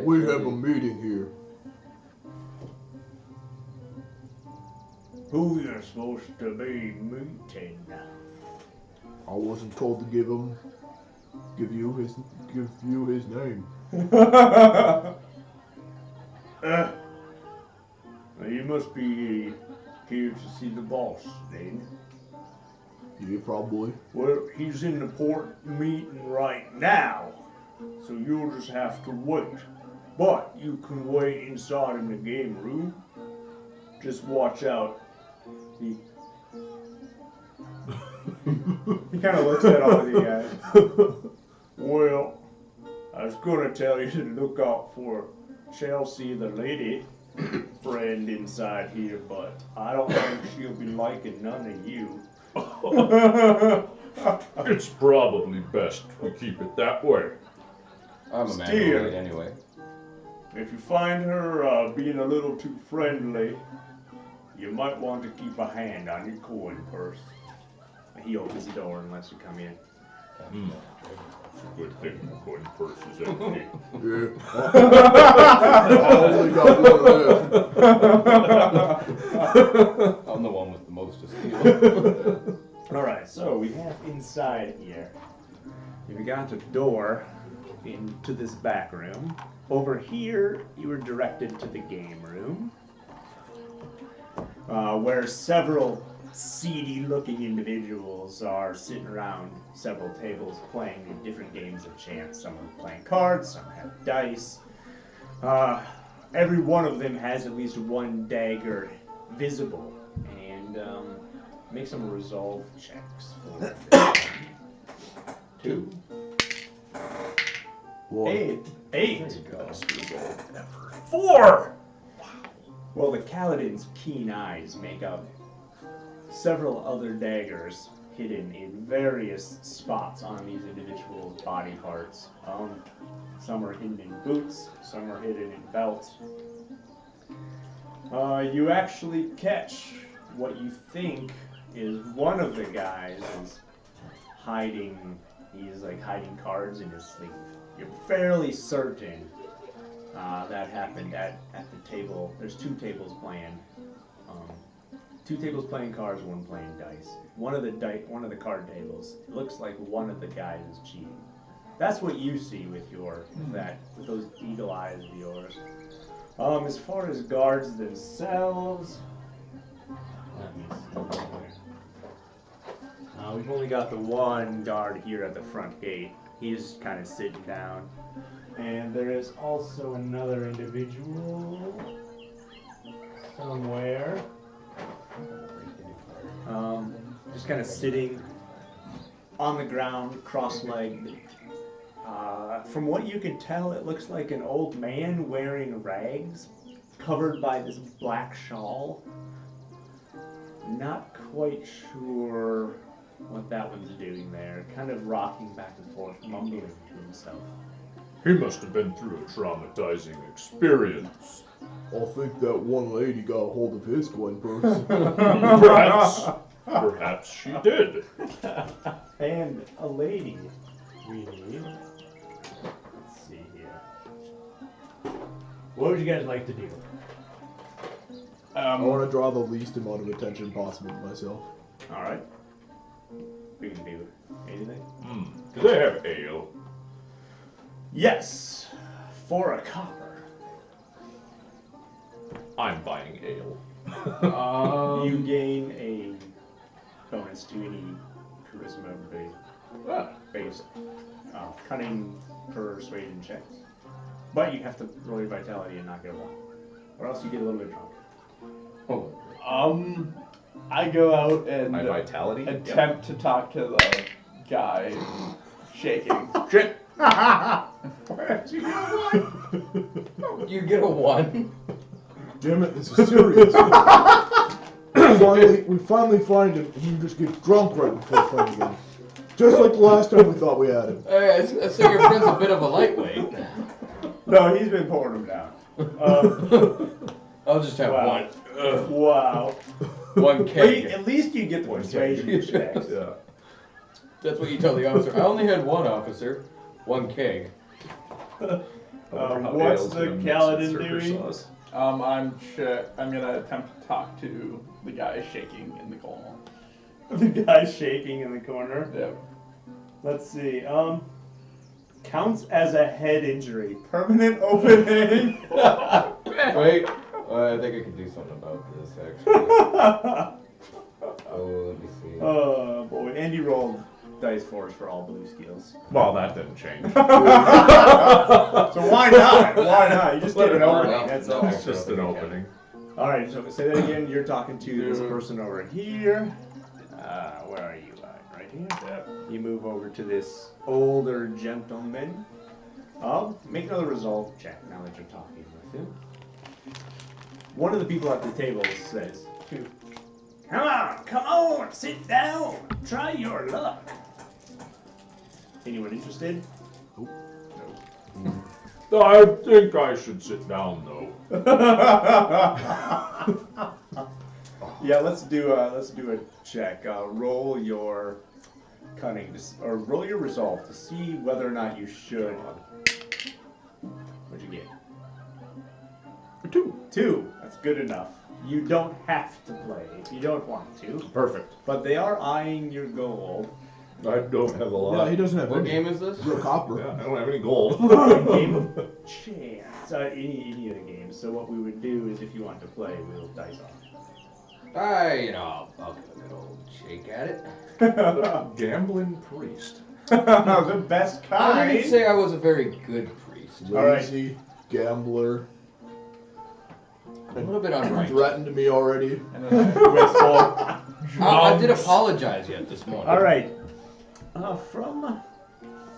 We have a meeting here. Who you're supposed to be meeting? I wasn't told to give you his name. You must be here to see the boss, then. Yeah, probably. Well, he's in the port meeting right now, so you'll just have to wait. But you can wait inside in the game room. Just watch out. He kind of looks at all of you guys. Well, I was gonna tell you to look out for Chelsea, the lady friend inside here, but I don't think she'll be liking none of you. It's probably best we keep it that way. I'm a man Still. of it anyway. If you find her being a little too friendly, you might want to keep a hand on your coin purse. He opens the door and lets you come in. It's a good thing the coin purse is empty. Yeah. I only got one left. I'm the one with the most to steal. Alright, so we have inside here, you've got a door into this back room. Over here, you were directed to the game room, where several seedy-looking individuals are sitting around several tables playing different games of chance. Some are playing cards, some have dice. Every one of them has at least one dagger visible, and make some resolve checks for this. 2, One. 8. Best result ever. 4! Well, the Kaladin's keen eyes make out several other daggers hidden in various spots on these individual body parts. Some are hidden in boots, some are hidden in belts. You actually catch what you think is one of the guys is hiding. He's like hiding cards in his sleeve. You're fairly certain that happened at the table. There's 2 tables playing. 2 tables playing cards, 1 playing dice. One of the card tables, it looks like one of the guys is cheating. That's what you see with with those eagle eyes of yours. As far as guards themselves, let me see here. We've only got the one guard here at the front gate. He's kind of sitting down. And there is also another individual somewhere. Just kind of sitting on the ground, cross-legged. From what you can tell, it looks like an old man wearing rags, covered by this black shawl. Not quite sure what that one's doing there. Kind of rocking back and forth, mumbling to himself. He must have been through a traumatizing experience. I think that one lady got a hold of his coin purse. Perhaps she did. And a lady we need. Let's see here. What would you guys like to do? I want to draw the least amount of attention possible to myself. Alright. We can do anything. Do they have ale? Yes, for a copper. I'm buying ale. You gain a bonus to any charisma-based cunning persuasion checks. But you have to roll your vitality and not get a 1. Or else you get a little bit drunk. Oh. I go out and My vitality? attempt to talk to the guy shaking. Shit! You get a 1. Damn it, this is serious. we finally find him, and he just gets drunk right before fighting again. Just like the last time we thought we had him. So your friend's a bit of a lightweight. No, he's been pouring them down. I'll just have Wow. 1. Ugh. Wow. 1 keg. At least you get the persuasion checks. Yeah. That's what you tell the officer. I only had 1 officer. 1 keg. What's the Kaladin doing? I'm gonna attempt to talk to the guy shaking in the corner. The guy's shaking in the corner. Yeah. Let's see. Counts as a head injury. Permanent opening. Wait. I think I can do something about this, actually. Let me see. Oh boy. Andy rolled dice for us for all blue skills. Well, that didn't change. So why not? Why not? You just get an opening. That's all. It's just an opening. All right. So say that again. You're talking to this person over here. Where are you? right here. You move over to this older gentleman. Make another resolve check now that you're talking with him. One of the people at the table says, come on, sit down, try your luck. Anyone interested? Nope. No. I think I should sit down, though. Yeah, let's do a check. Roll your cunning or roll your resolve to see whether or not you should. What'd you get? 2. 2. That's good enough. You don't have to play if you don't want to, Perfect. but they are eyeing your gold. I don't have a lot. Yeah, he doesn't have What any. game is this? Real copper. Yeah, I don't have any gold. Game of chance. Any of the games. So what we would do is, if you want to play, we'll dice off. I'll give a good old shake at it. Gambling priest. The best I kind. didn't say I was a very good priest. Lazy gambler. A little bit unrighteous. Threatened me already. And then wistful. I did apologize yet this morning. All right.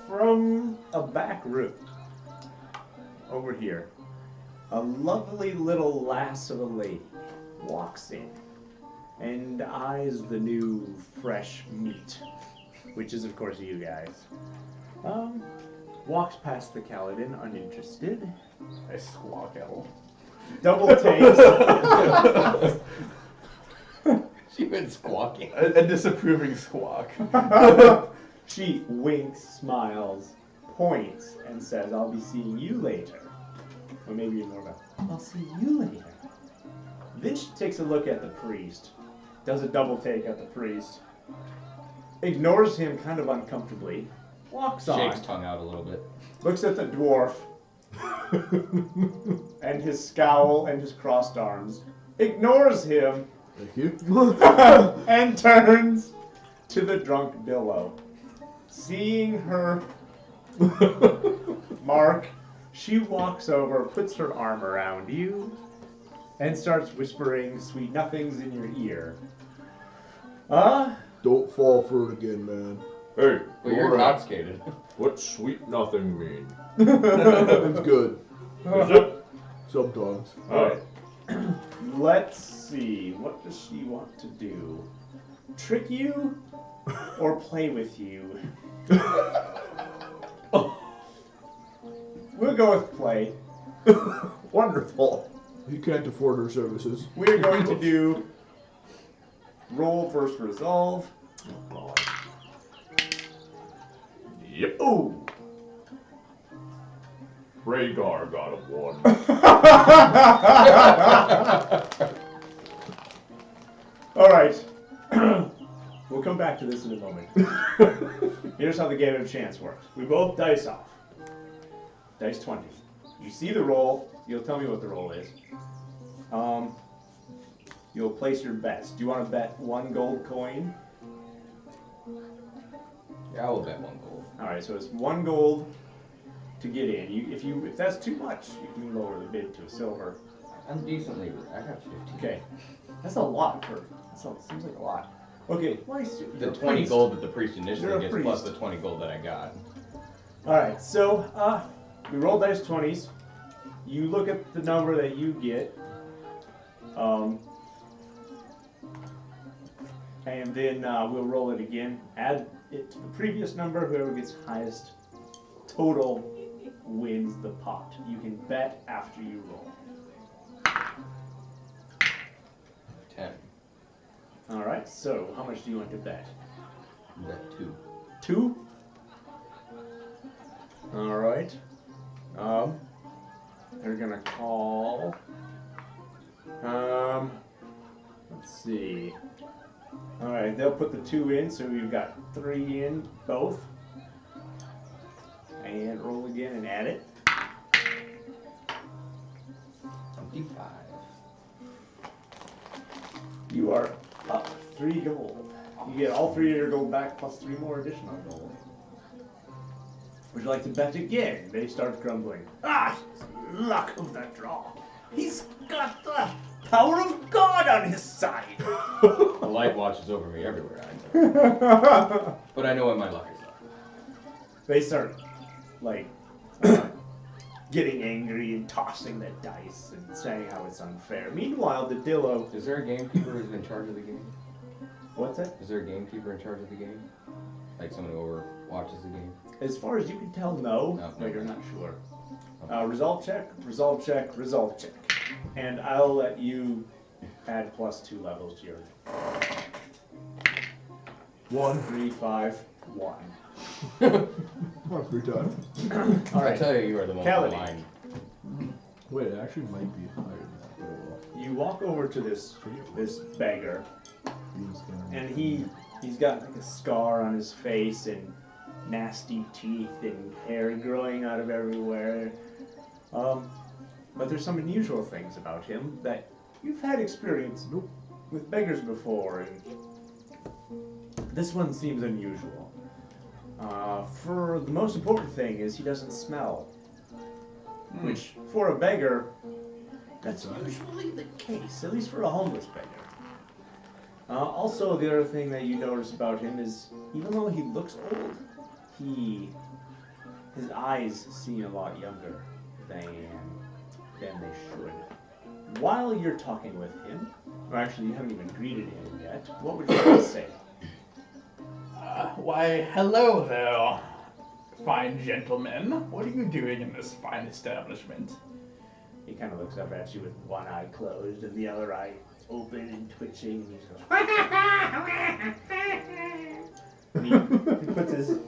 From a back room over here, a lovely little lass of a lady walks in and eyes the new fresh meat, which is of course you guys. Walks past the Kaladin uninterested. I squawk owl. Double takes. She been squawking. A disapproving squawk. She winks, smiles, points, and says, "I'll be seeing you later." Or maybe more about, "I'll see you later." Then she takes a look at the priest, does a double take at the priest, ignores him kind of uncomfortably, walks on, Shakes tongue out a little bit. looks at the dwarf, and his scowl and his crossed arms, ignores him, Thank you. and turns to the drunk Billow. Seeing her mark, she walks over, puts her arm around you, and starts whispering sweet nothings in your ear. Don't fall for it again, man. Hey, Well, you're alright. intoxicated. What's sweet nothing mean? It's good. Is it? Sometimes. Alright. Let's see, what does she want to do? Trick you or play with you? We'll go with play. Wonderful. He can't afford her services. We're going to do roll versus resolve. Oh, God. Yep. Ooh. Rhaegar got a 1. All right. We'll come back to this in a moment. Here's how the game of chance works. We both dice off. Dice 20. You see the roll. You'll tell me what the roll is. You'll place your bets. Do you want to bet 1 gold coin? Yeah, I will bet 1 gold. All right. So it's 1 gold to get in. If that's too much, you can lower the bid to a silver. I'm decently. I got 15. Okay. That's a lot seems like a lot. Okay. The 20 gold that the priest You're initially a gets priest. plus the 20 gold that I got. All right, so we roll dice 20s. You look at the number that you get, and then we'll roll it again. Add it to the previous number. Whoever gets highest total wins the pot. You can bet after you roll. 10. All right, so how much do you want to bet? Bet 2. 2? All right. They're gonna call. Let's see. All right, they'll put the 2 in, so we've got 3 in both. And roll again and add it. 25. You are up 3 gold. You get all 3 of your gold back plus 3 more additional gold. Would you like to bet again? They start grumbling. Luck of the draw. He's got the power of God on his side. The light watches over me everywhere I go. But I know what my luck is like. They start, like, getting angry and tossing the dice and saying how it's unfair. Meanwhile, the Dillo... Is there a gamekeeper who's in charge of the game? What's that? Is there a gamekeeper in charge of the game? Like someone who overwatches the game? As far as you can tell, no. No. But you're not sure. Okay. Result check, result check, result check. And I'll let you add +2 levels to your... 1. 3, 5, 1. 1 3 times. All I right. tell you, you are the most Cality. aligned. Wait, it actually might be higher than that. But it will. You walk over to this beggar, and he's got like a scar on his face and nasty teeth and hair growing out of everywhere. But there's some unusual things about him that you've had experience with beggars before, and this one seems unusual. For the most important thing is he doesn't smell, which for a beggar, that's usually the case, at least for a homeless beggar. Also, the other thing that you notice about him is, even though he looks old, his eyes seem a lot younger than they should. While you're talking with him, or actually you haven't even greeted him yet, what would you like to say? Why, hello there, fine gentlemen. What are you doing in this fine establishment? He kind of looks up at you with one eye closed and the other eye open and twitching. And he puts his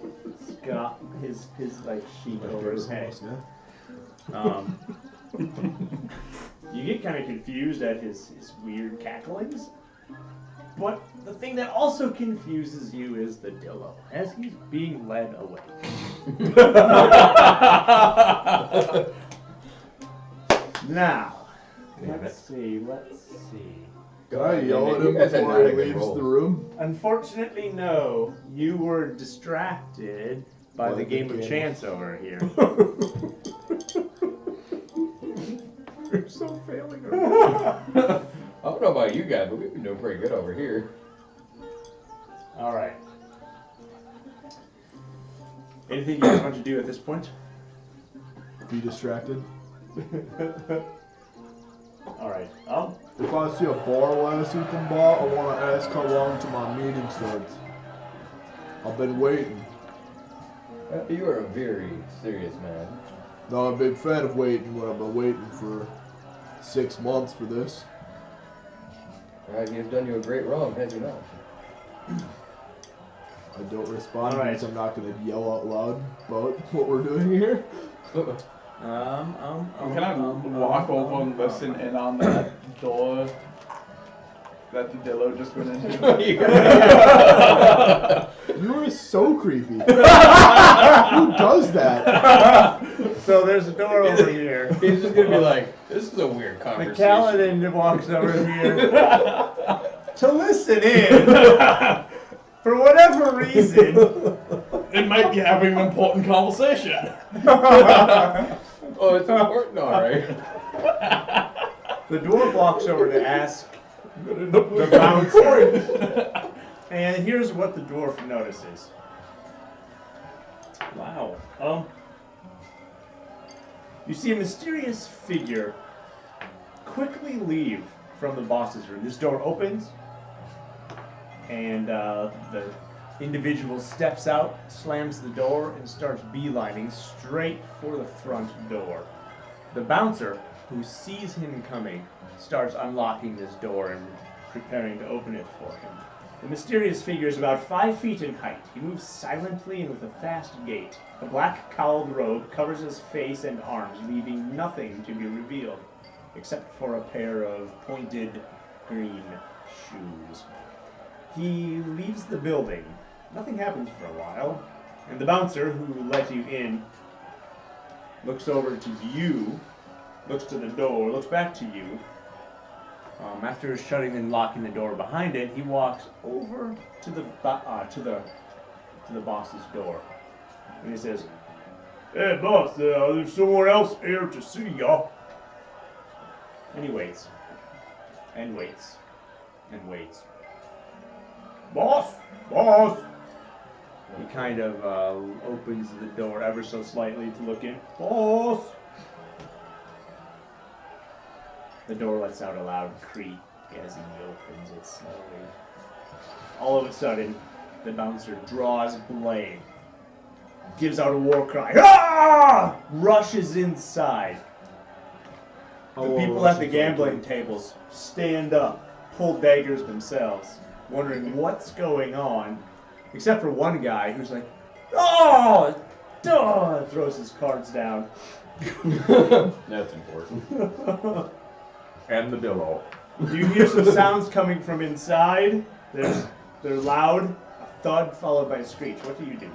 like sheet over his head. You get kind of confused at his weird cacklings. But the thing that also confuses you is the Dillo, as he's being led away. Now, let's see. Can I yell at him You guys had before he not a good leaves roll. the room? Unfortunately, no. You were distracted by the game of chance over here. You're so failing. I don't know about you guys, but we've been doing pretty good over here. All right. Anything you guys want to do at this point? Be distracted. All right. If I see a bar last Ethan bought, I want to ask how long till my meeting starts. I've been waiting. You are a very serious man. Not a big fan of waiting when I've been waiting for 6 months for this. He has done you a great wrong, has he not? I don't respond All right. because I'm not going to yell out loud about what we're doing here. You kind of walk over and listen in on that door that the Dillo just went into. You are so creepy. Who does that? So there's a door over here. He's just gonna be like, this is a weird The conversation. Kaladin walks over here to listen in. For whatever reason. It might be having an important conversation. Oh, it's important, alright. The dwarf walks over to ask the bouncer. And here's what the dwarf notices. Wow. You see a mysterious figure quickly leave from the boss's room. This door opens, and the individual steps out, slams the door, and starts beelining straight for the front door. The bouncer, who sees him coming, starts unlocking this door and preparing to open it for him. The mysterious figure is about 5 feet in height. He moves silently and with a fast gait. A black cowled robe covers his face and arms, leaving nothing to be revealed, except for a pair of pointed green shoes. He leaves the building. Nothing happens for a while, and the bouncer, who let you in, looks over to you, looks to the door, looks back to you. After shutting and locking the door behind it, he walks over to the boss's door, and he says, "Hey, boss, there's someone else here to see ya." And he waits, and waits, and waits. Boss! Boss! He kind of opens the door ever so slightly to look in. Boss! The door lets out a loud creak as he opens it slowly. All of a sudden, the bouncer draws blade, gives out a war cry, ah! Rushes inside. The people at the gambling tables stand up, pull daggers themselves, wondering what's going on, except for one guy who's like, oh! Duh! Throws his cards down. That's important. And the bellow. You hear some sounds coming from inside. They're loud, a thud followed by a screech. What do you do?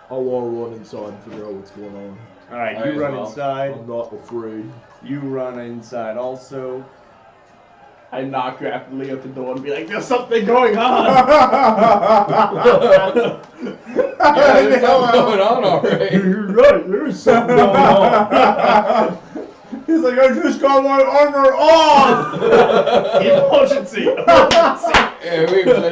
I want to run inside and figure out what's going on. Alright, Might you as run well. inside. I'm not afraid. You run inside also. I knock rapidly at the door and be like, "There's something going on." Yeah, there's something going on alright. You're right, there's something going on. He's like, I just got my armor off! Emergency! Yeah,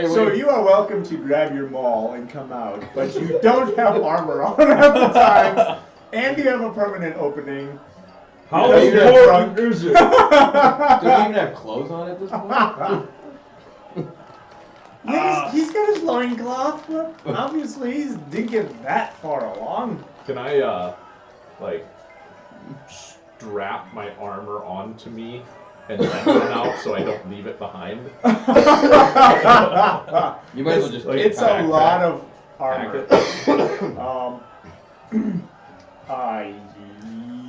So you are welcome to grab your maul and come out, but you don't have armor on at the time, and you have a permanent opening. How Because you're important drunk. is it? Do we even have clothes on at this point? Yeah, he's got his loincloth, but obviously he didn't get that far along. Can I, like, strap my armor onto me and then run out so I don't leave it behind? You might as well just take It's a back. lot of armor. Pack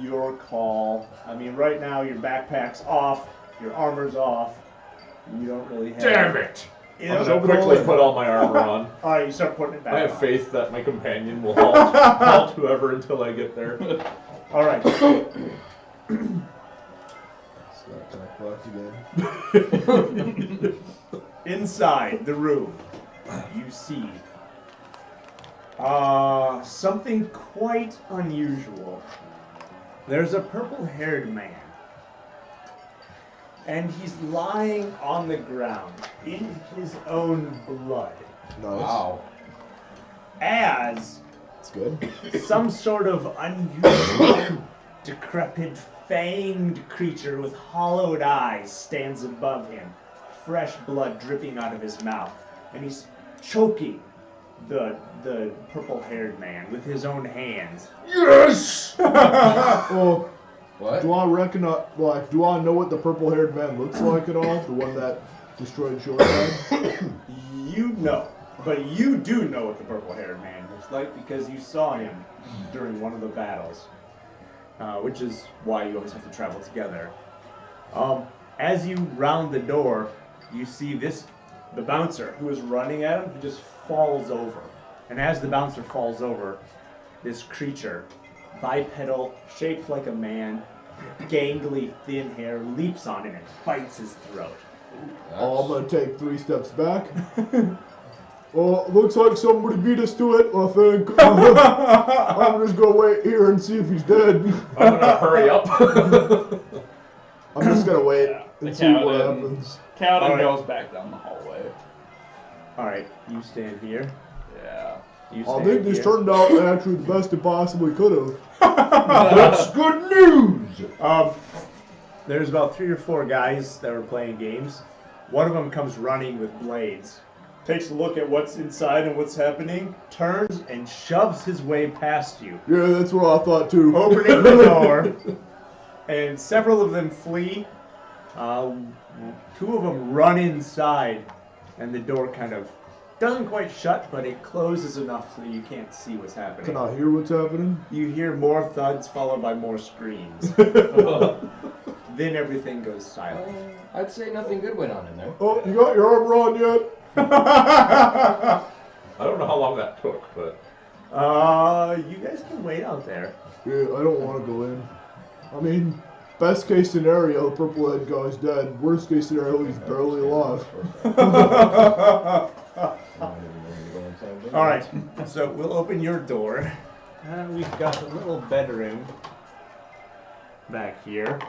Your call. I mean, right now your backpack's off, your armor's off. You don't really have. Damn it! You I'm know, gonna quickly put all my armor on. All right, you start putting it back. I have on. faith that my companion will halt whoever until I get there. All right. Inside the room, you see something quite unusual. There's a purple-haired man, and he's lying on the ground in his own blood, Nice. Wow. as That's good. some sort of unusual, decrepit, fanged creature with hollowed eyes stands above him, fresh blood dripping out of his mouth, and he's choking the purple-haired man with his own hands. Yes! Oh, What? do I recognize, like, do I know what the purple-haired man looks like at all? The one that destroyed Shoreside? You know, but you do know what the purple-haired man looks like because you saw him during one of the battles, which is why you always have to travel together. As you round the door, you see the bouncer who is running at him, he just falls over. And as the bouncer falls over, this creature, bipedal, shaped like a man, gangly, thin hair, leaps on him and bites his throat. Oh, I'm gonna take 3 steps back. Oh, looks like somebody beat us to it, I think. I'm just gonna wait here and see if he's dead. I'm gonna hurry up. I'm just gonna wait and The see what captain. happens. Cowden Alright. goes back down the hallway. Alright, you stand here. Yeah. You I stand think this here. turned out actually the best it possibly could have. That's good news! There's about 3 or 4 guys that were playing games. One of them comes running with blades, takes a look at what's inside and what's happening, turns and shoves his way past you, Yeah, that's what I thought too. opening the door, and several of them flee. 2 of them run inside, and the door kind of doesn't quite shut, but it closes enough so you can't see what's happening. Can I hear what's happening? You hear more thuds followed by more screams. Then everything goes silent. I'd say nothing good went on in there. Oh, you got your armor on yet? I don't know how long that took, but You guys can wait out there. Yeah, I don't want to go in. I mean, best case scenario, the purple head guy's dead. Worst case scenario, he's barely alive. All right, so we'll open your door. We've got a little bedroom back here.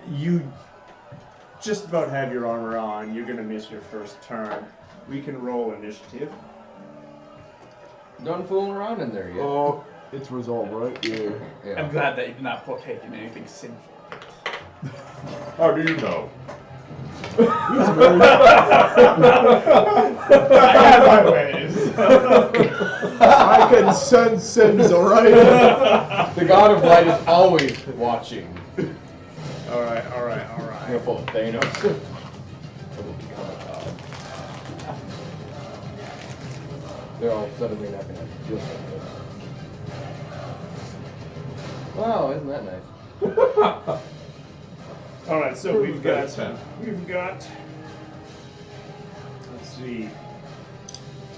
You just about have your armor on. You're gonna miss your first turn. We can roll initiative. Done fooling around in there yet. Oh, it's resolved, right? Yeah. I'm glad that you did not partake in anything sinful. How do you know? I have my ways. I can sense sins, alright? The God of Light is always watching. Alright. Careful, Thanos. It will become a god. They're all suddenly not going to feel something. Wow, isn't that nice? Alright, so we've got, Ten. let's see.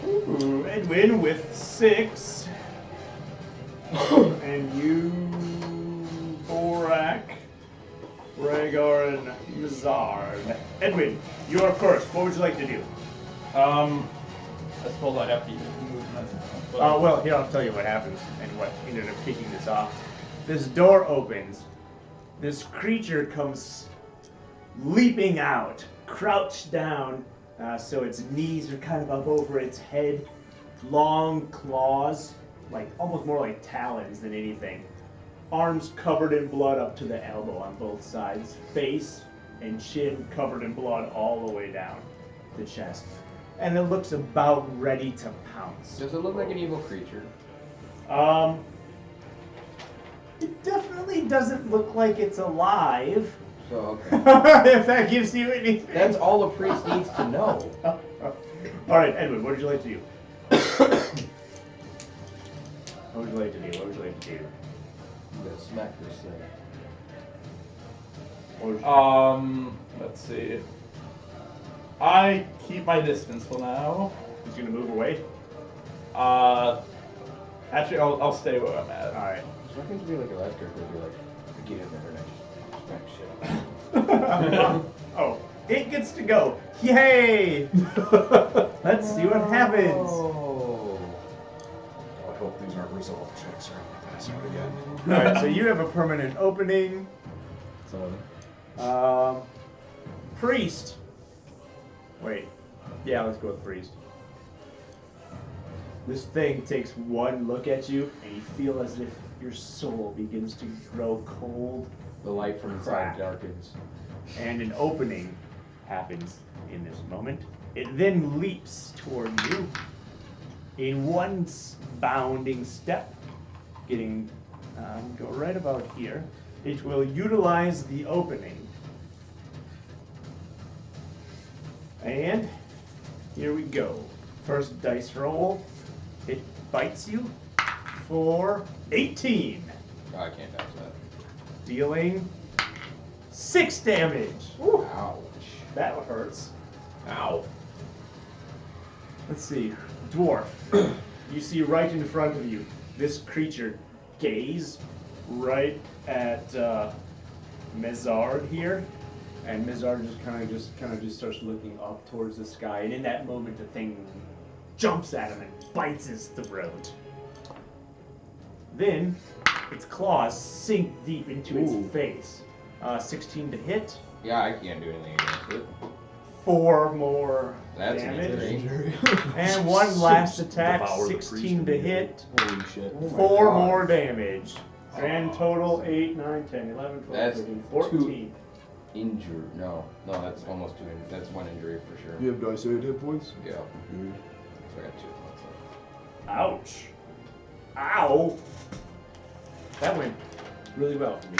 Ooh, Edwin with 6. And you, Borak, Rhaegar, and Mizard. Edwin, you are first. What would you like to do? I suppose I have to use movement. Well, here, I'll tell you what happens and what ended up kicking this off. This door opens. This creature comes leaping out, crouched down, so its knees are kind of up over its head. Long claws, like almost more like talons than anything. Arms covered in blood up to the elbow on both sides. Face and chin covered in blood all the way down the chest. And it looks about ready to pounce. Does it look like an evil creature? It definitely doesn't look like it's alive. So, okay. If that gives you anything. That's all a priest needs to know. Alright, Edwin, what would you like to do? What would you like to do? You gotta smack this thing. What would you Let's see. I keep my distance for now. He's gonna move away? Actually, I'll stay where I'm at. Alright. So I think to be like a last character would be like, get in there and I just smack shit up. Oh, it gets to go. Yay! Let's see what happens. Oh. I hope these aren't resolve checks or I pass out again. Alright, so you have a permanent opening. Priest. Wait. Yeah, let's go with priest. This thing takes one look at you, and you feel as if your soul begins to grow cold, The light from inside darkens. and an opening happens in this moment. It then leaps toward you in one bounding step, getting go right about here. It will utilize the opening. And here we go. First dice roll. It bites you for 18, Oh, I can't touch that. dealing 6 damage. Ouch. That hurts. Ow. Let's see. Dwarf. You see right in front of you this creature gaze right at Mizard here, and Mizard just kind of starts looking up towards the sky, and in that moment the thing jumps at him and bites his throat. Then its claws sink deep into its face. 16 to hit. Yeah, I can't do anything against it. 4 more That's an damage. injury. And one last attack, Devour the 16 priest to and hit, Holy shit. 4 God. more damage. Grand total 8, 9, 10, 11, 12, That's 13, 14. Injured. No, that's almost 2 injuries. That's 1 injury for sure. You have dice 8 hit points? Yeah. Okay. So I got 2 points left. Ouch. Ow. That went really well for me.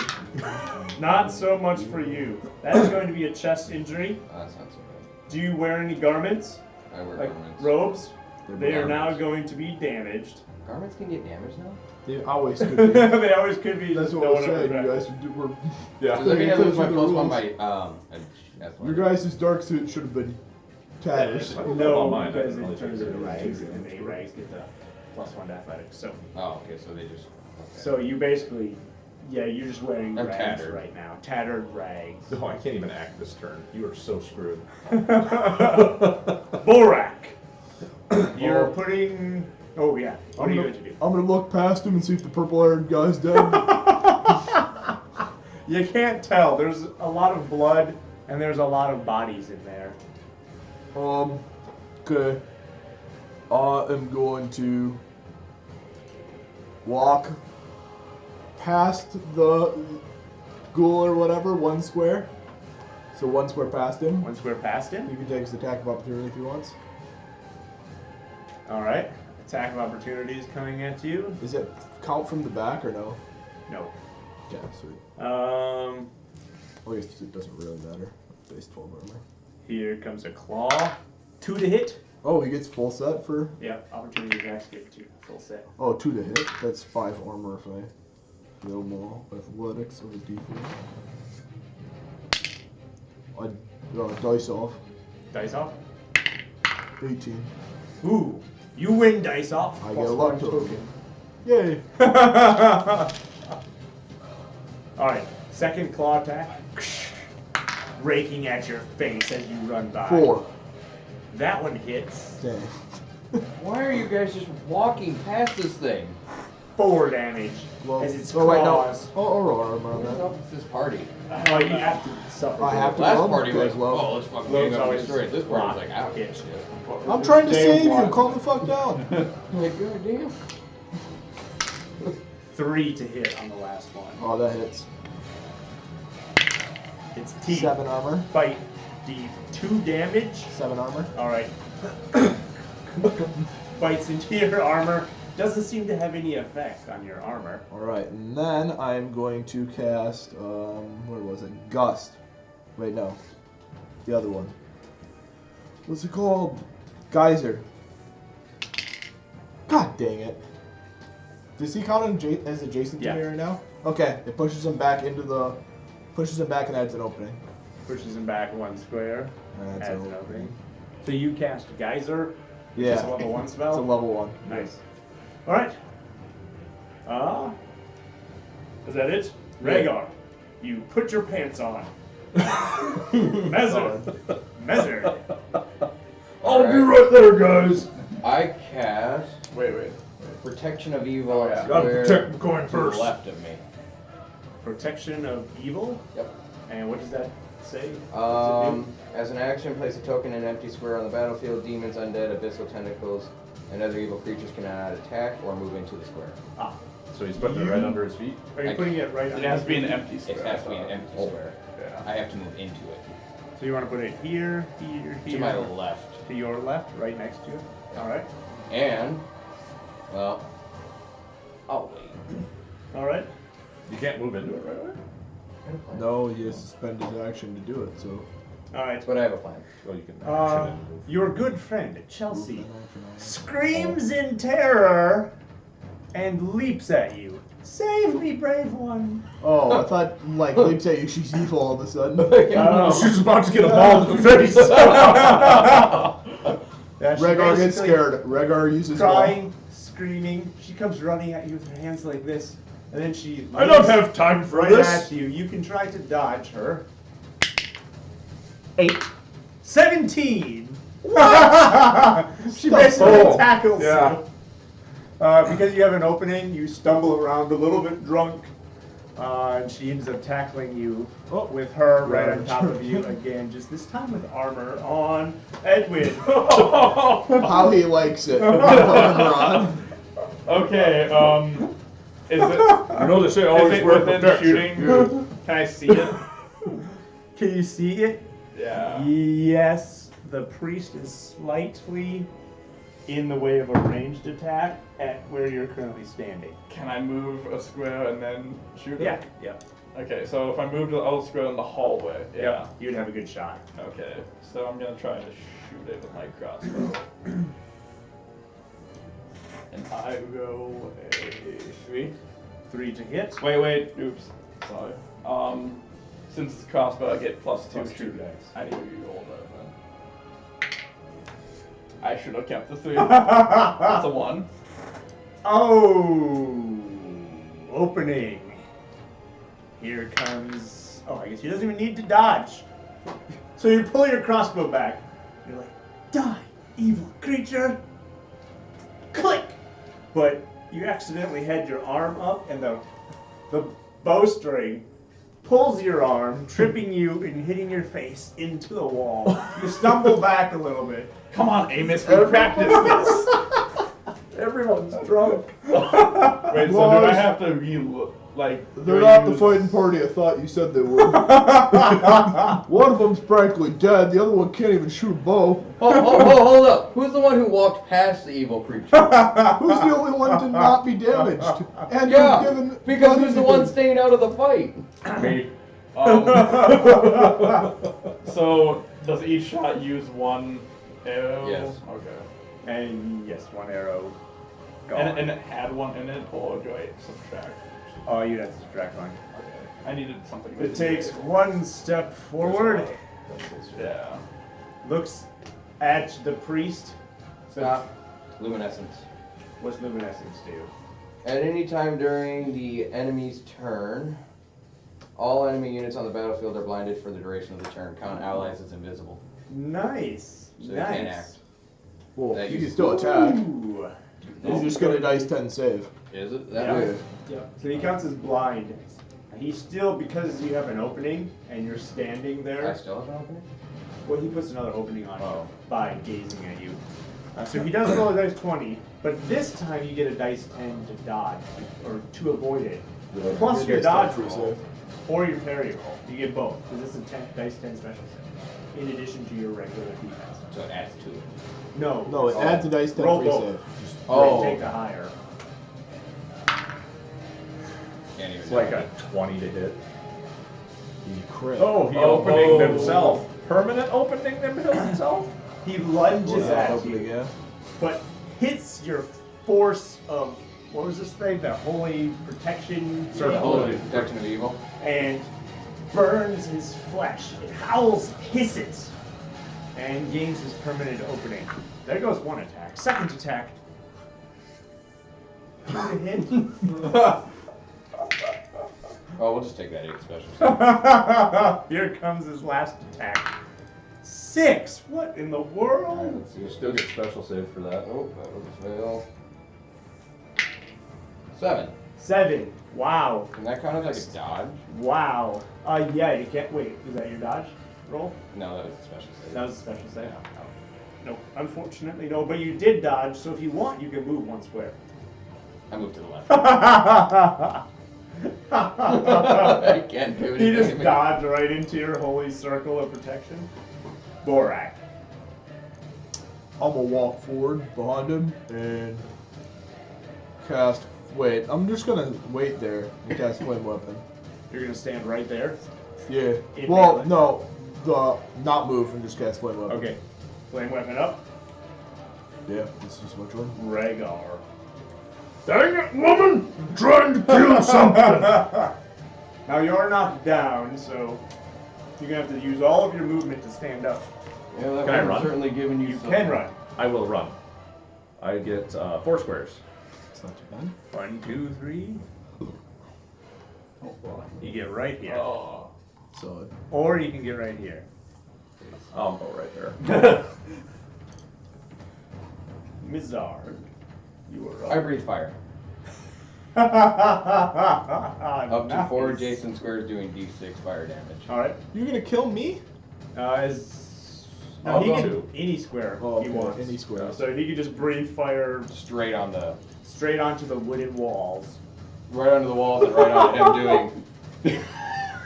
Not so much for you. That is going to be a chest injury. Oh, that's not so bad. Do you wear any garments? I wear Like garments. robes? They're They are now garments. going to be damaged. Garments can get damaged now? They always could be. They always could be. That's just what I no was one ever saying. You practiced. guys were. Yeah. Does that mean I lose my The plus 1 rules. by Your athletics? guys' dark suit should have been tatters. I don't know No, about mine. I because didn't it really turns think into so. rags, and the rags get the +1 to athletics. So, Oh, okay, so they just. Okay. so you basically, yeah, you're just wearing I'm rags tattered. right now. Tattered rags. No, I can't even act this turn. You are so screwed. Borak, you're putting. Oh yeah. What are you going to do? I'm gonna look past him and see if the purple-haired guy's dead. You can't tell. There's a lot of blood And there's a lot of bodies in there. Okay. I am going to walk past the ghoul or whatever, 1 square. So 1 square past him. 1 square past him. You can take his attack of opportunity if he wants. Alright. Attack of opportunity is coming at you. Is it count from the back or no? No. Yeah, sweet. Um, I guess it doesn't really matter. Base 12 armor. here comes a claw. 2 to hit. Oh, he gets full set for. Yeah, opportunity attacks get 2 full set. Oh, 2 to hit. That's 5 armor if I roll more athletics of a d4. Dice off. Dice off. 18. Ooh, you win dice off. I Plus get a luck 1 token. Yay! Alright, second claw attack. Raking at your face as you run by. 4. That one hits. Dang. Why are you guys just walking past this thing? 4 damage Well, as its oh, wait, no. claws. Oh, roll armor on What the that. hell is this party? Oh, you have to suffer. I have to Last roll party was, because low. oh, let's fucking Low's hang up and always destroy it. This party was block. like, ouch. Hit. I'm trying to Damn save you. block. Calm the fuck down. Like, goddamn. 3 to hit on the last one. Oh, that hits. Its teeth 7 armor. bite deep. 2 damage. 7 armor. Alright. Bites into your armor. Doesn't seem to have any effect on your armor. Alright, and then I'm going to cast, where was it? Gust. Wait, no. The other one. What's it called? Geyser. God dang it. Does he count as adjacent to Yeah. me right now? Okay, it pushes him back into the... Pushes him back and adds an opening. Pushes him back 1 square. Adds Adds an opening. So you cast Geyser, which Yeah. is a level 1 spell? It's a level 1. Nice. Alright. Is that it? Yeah. Rhaegar, you put your pants on. Measure. Measure. I'll be right there, guys. I cast Wait. Protection of Evil Oh, yeah. Gotta square protect the coin to the first. left of me. Protection of evil? Yep. And what does that say? What's it do? As an action, place a token in an empty square on the battlefield. Demons, undead, abyssal tentacles, and other evil creatures cannot attack or move into the square. Ah. So he's putting it right under his feet. Are you putting it right It on? has to be an empty It square. has to be an empty square. Yeah. I have to move into it. So you want to put it here, here, here. To my left. To your left, right next to it. Alright. And, well, I'll wait. Alright. You can't move into it right away. No, he has to spend his action to do it, so... Alright. But I have a plan. Well, you can action and move. Your good friend, Chelsea, screams in terror and leaps at you. Save me, brave one. Oh, I thought, like, leaps at you, she's evil all of a sudden. She's about to get a ball to the face. Yeah, she Rhaegar gets basically scared. Rhaegar uses crying, screaming. She comes running at you with her hands like this, and then she I don't leaps have time for right this. at you. You can try to dodge her. 8. 17. She basically tackles Yeah. you. Because you have an opening, you stumble around a little bit drunk, and she ends up tackling you with her right on top of you again, just this time with armor on Edwin. How he likes it. Ron. Okay, is it You know they say always it wear within protection. shooting? Can I see it? Can you see it? Yeah. Yes. The priest is slightly in the way of a ranged attack at where you're currently standing. Can I move a square and then shoot it? Yeah. Okay, so if I move to the other square in the hallway, yeah. You'd have a good shot. Okay, so I'm gonna try to shoot it with my crossbow. And I go a 3. 3 to hit. Wait, oops, sorry. Since it's crossbow, I get +2 Plus 2 shooting. dice. I need to re-roll that then. I should have kept the 3. That's a 1. Oh, opening. Here comes. Oh, I guess he doesn't even need to dodge. So you pull your crossbow back. You're like, die, evil creature. Click. But you accidentally had your arm up, and the bowstring pulls your arm, tripping you and hitting your face into the wall. You stumble back a little bit. Come on, Amos, we practiced this. Everyone's drunk. Wait, so do I have to They're not the fighting party I thought you said they were. One of them's practically dead. The other one can't even shoot a bow. Hold up. Who's the one who walked past the evil creature? Who's the only one to not be damaged? And Yeah, you've given because who's the one staying out of the fight? Me. So, does each shot use one arrow? Yes. Okay. And yes, one arrow. Gone. And it had one in it, or do I subtract? Oh, you'd have to subtract one. Okay. I needed something. It takes one step forward, Yeah. looks at the priest. Stop. Luminescence. What's luminescence do? At any time during the enemy's turn, all enemy units on the battlefield are blinded for the duration of the turn. Count allies as invisible. Nice. So they nice. can't act. Well, That you you- can still attack. Ooh. He's just gonna dice 10 save. Is it? That Yeah. way? So he counts as blind. He's still, because you have an opening and you're standing I there, still have an opening? well, he puts another opening on Oh. you by gazing at you. So he does roll a dice 20, but this time you get a dice 10 to dodge, or to avoid it. Plus your dice 10 dodge free roll, save. or your parry roll. You get both, because this is a dice 10 special save, in addition to your regular defense. So it adds to it. No. No, it adds a dice 10 Roll free both. save. Take the higher. Can't even It's do like it. a 20 to hit. You crit. Oh, he opening himself. Permanent opening himself? He lunges Yeah, at opening, you, yeah. but hits your force of, what was this thing? The holy protection Sort of thing? holy. Protection of evil. And burns his flesh. It howls, hisses, and gains his permanent opening. There goes one attack. Second attack. Hit. Oh, we'll just take that 8 special save. Here comes his last attack. 6. What in the world? Alright, let's see. You still get special save for that. Oh, that was a fail. 7. 7. Wow. Can that count as like a dodge? Wow. Yeah, you can't. Wait, is that your dodge roll? No, that was a special save. That was a special save. Yeah. No, unfortunately, no. But you did dodge, so if you want, you can move one square. I moved to the left. He I can't do anything. just dodged right into your holy circle of protection. Borak. I'm gonna walk forward behind him and cast. Wait, I'm just gonna wait there and cast flame weapon. You're gonna stand right there. Yeah. In Well, melee? no, not move and just cast flame weapon. Okay. Flame weapon up. Yeah, this is my turn. Rhaegar. Dang it, woman! I'm trying to kill something! Now you're knocked down, so you're gonna have to use all of your movement to stand up. Yeah, that Can I one's run? certainly giving you You some. can run. I will run. I get 4 squares. It's not too bad. 1, 2, 3. Oh, boy. You get right here, Oh. So or you can get right here. I'll go right there. Mizard, you are I up. breathe fire. Up Up to 4 adjacent squares doing d6 fire damage. All right. you're gonna kill me? No, I'll he go can too. any square Oh, he okay, wants. any square. So he could just breathe fire Straight on the, straight onto the wooden walls. right onto the walls and right on him doing.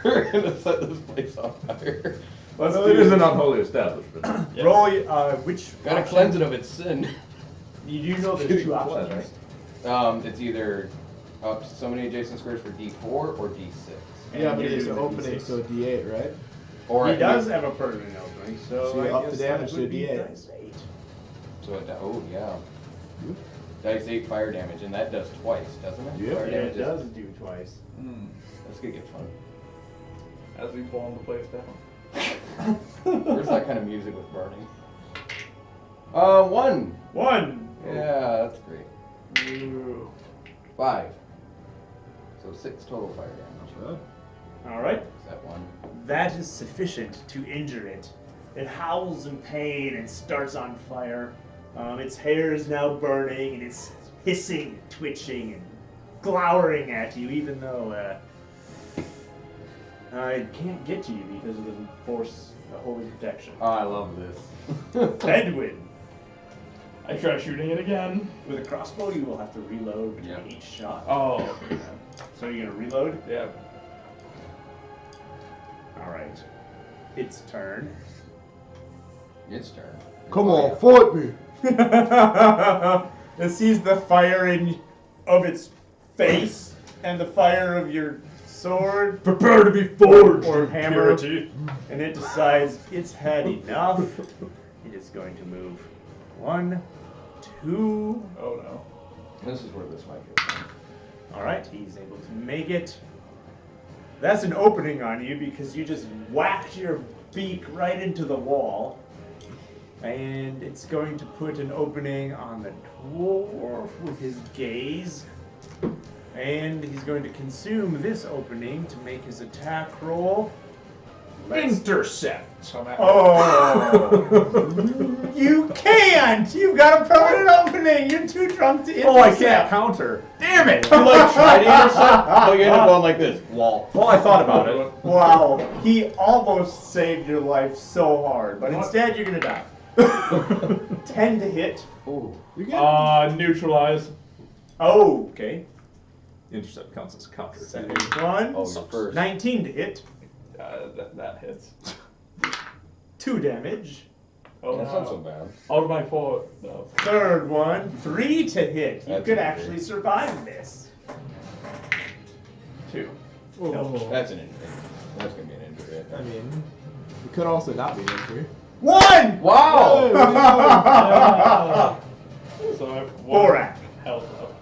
We're gonna set this place on fire. Let's Well, do it is an this. unholy establishment. Roll which Gotta option- cleanse it of its sin. You do know there's Getting two options, cleansed. right? It's either up to so many adjacent squares for d4 or d6. And Yeah, but you're it's doing an the opening, D6. so D8, right? Or I He can does do- have a permanent opening, so So you I up guess the that damage to would be D8. dice 8. So oh yeah. Dice 8 fire damage, and that does twice, doesn't it? Yep. Fire Yeah, damage it is- does do twice. That's gonna get fun. As we pull the place down. Where's that kind of music with burning? 1. 1. Yeah, that's great. Ooh. 5. So 6 total fire damage. All right. Is that 1? That is sufficient to injure it. It howls in pain and starts on fire. Its hair is now burning and it's hissing, twitching, and glowering at you, even though It can't get to you because of the force, the holy protection. Oh, I love this. Edwin. I try shooting it again. With a crossbow, you will have to reload between Yep. each shot. Oh. So you're gonna reload? Yeah. All right. Its turn. Its turn. Come on, fight me. It sees the fire of its face and the fire of your sword Prepare to be forged, or you hammer, purity. and it decides it's had enough. It is going to move 1, 2. Oh no. This is where this might get fun. All right, he's able to make it. That's an opening on you because you just whacked your beak right into the wall. And it's going to put an opening on the dwarf with his gaze. And he's going to consume this opening to make his attack roll. Intercept. So I'm at Oh! You can't! You've got a permanent opening! You're too drunk to intercept! Oh, I can't counter. Damn it! You like try to intercept, but you end up going like this. Wall. Well, I thought about it. Wow, he almost saved your life so hard, but instead you're gonna die. 10 to hit. Ooh. Neutralize. Oh, okay. Intercept counts as a counter. Second one. Oh, you're first. 19 to hit. That hits. 2 damage. Oh, That's not so bad. Out of my 4. No. Third one. 3 to hit. You That's could an actually injury. survive this. 2. Oh. That's an injury. That's gonna be an injury. I mean, it could also not be an injury. 1! Wow! So I have 4 health up.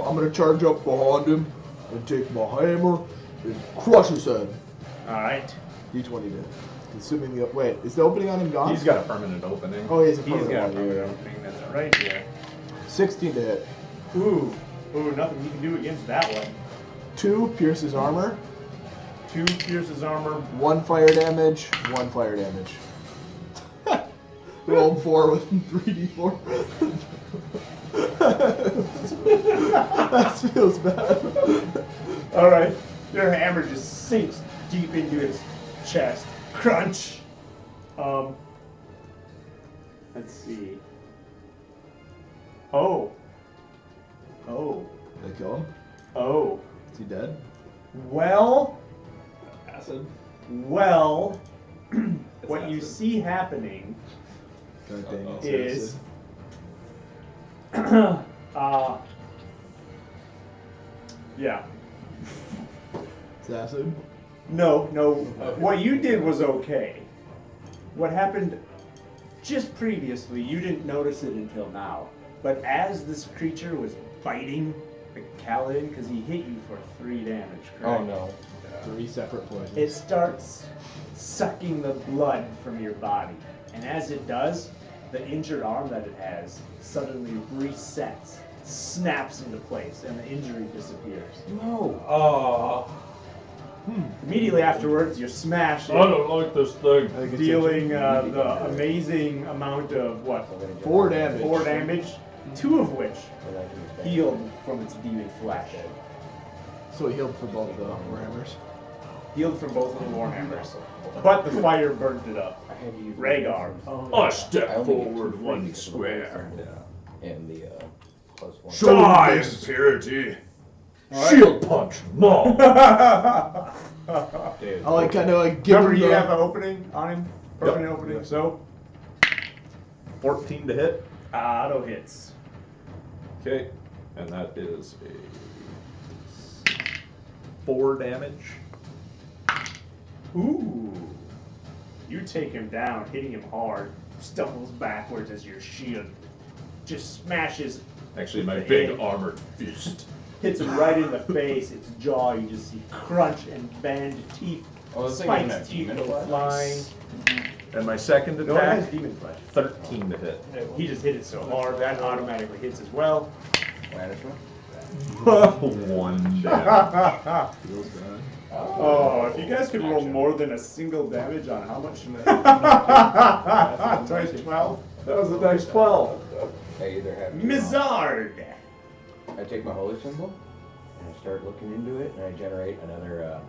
I'm gonna charge up behind him and take my hammer and crush his head. Alright. D20 did. Consuming the. Wait, is the opening on him gone? He's got a permanent opening. Oh, he has a He's permanent got a one. permanent opening. That's right here. 16 to hit. Ooh. Ooh, nothing you can do against that one. 2 pierces armor. 2 pierces armor. 1 fire damage. 1 fire damage. Rolled 4 with 3d4. That feels bad. Alright. Your hammer just sinks deep into his chest. Crunch. Let's see. Oh. Oh. Did I kill him? Oh. Is he dead? Well, Acid. what It's you acid. see happening God dang it. is yeah. It's acid. No. What you did was okay. What happened just previously, you didn't notice it until now. But as this creature was biting the Kaladin, because he hit you for 3 damage, correct? Oh no. 3 separate poisons. It starts sucking the blood from your body. And as it does, the injured arm that it has suddenly resets, snaps into place, and the injury disappears. No. Oh. Immediately afterwards, you're smashed, I don't like this thing. I think it's dealing the amazing amount of, what, 4 damage. 4 damage, 2 of which healed from its demon flesh. So he healed for both the warhammers. Healed from both of the warhammers. But the fire burnt it up. I had to use Rhaegar. I step forward 1 square. And the +1. Die, impurity. Shield punch, maul. Dude. I like kind of like give Remember, him you the. have an opening on him? Permanent opening, so 14 to hit. auto hits. Okay, and that is a 4 damage. Ooh. You take him down, hitting him hard, stumbles backwards as your shield just smashes, Actually, my big armored fist. hits him right in the face. Its jaw, you just see crunch and band teeth. Oh, this thing doesn't have Spiked teeth demon go flesh. flying. And my second No, it has attack, demon flesh. 13 to hit. He just hit it so hard, that automatically hits as well. Banishment? 1 damage. Feels bad. Oh, if you guys could roll more than a single damage on how much? Times 12. That was a nice 12. I either have Mizard. I take my holy symbol and I start looking into it and I generate another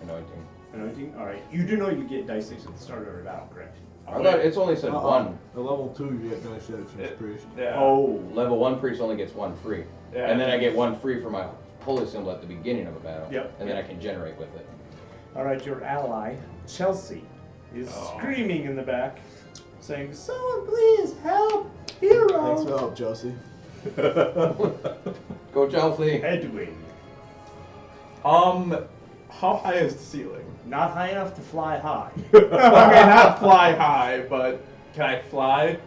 Anointing. Anointing? Alright. You do know you get dice 6 at the start of every battle, correct? I thought it's only said one. At level 2, you get nice edge from priest. Yeah. Oh. Level 1 priest only gets 1 free. Yeah. And then I get 1 free for my holy symbol at the beginning of a battle. Yep. And then I can generate with it. Alright, your ally, Chelsea, is screaming in the back, saying, "Someone please help! Hero!" Thanks for the help, Josie. Go Chelsea! Edwin. How high is the ceiling? Not high enough to fly high. Okay, not fly high, but can I fly?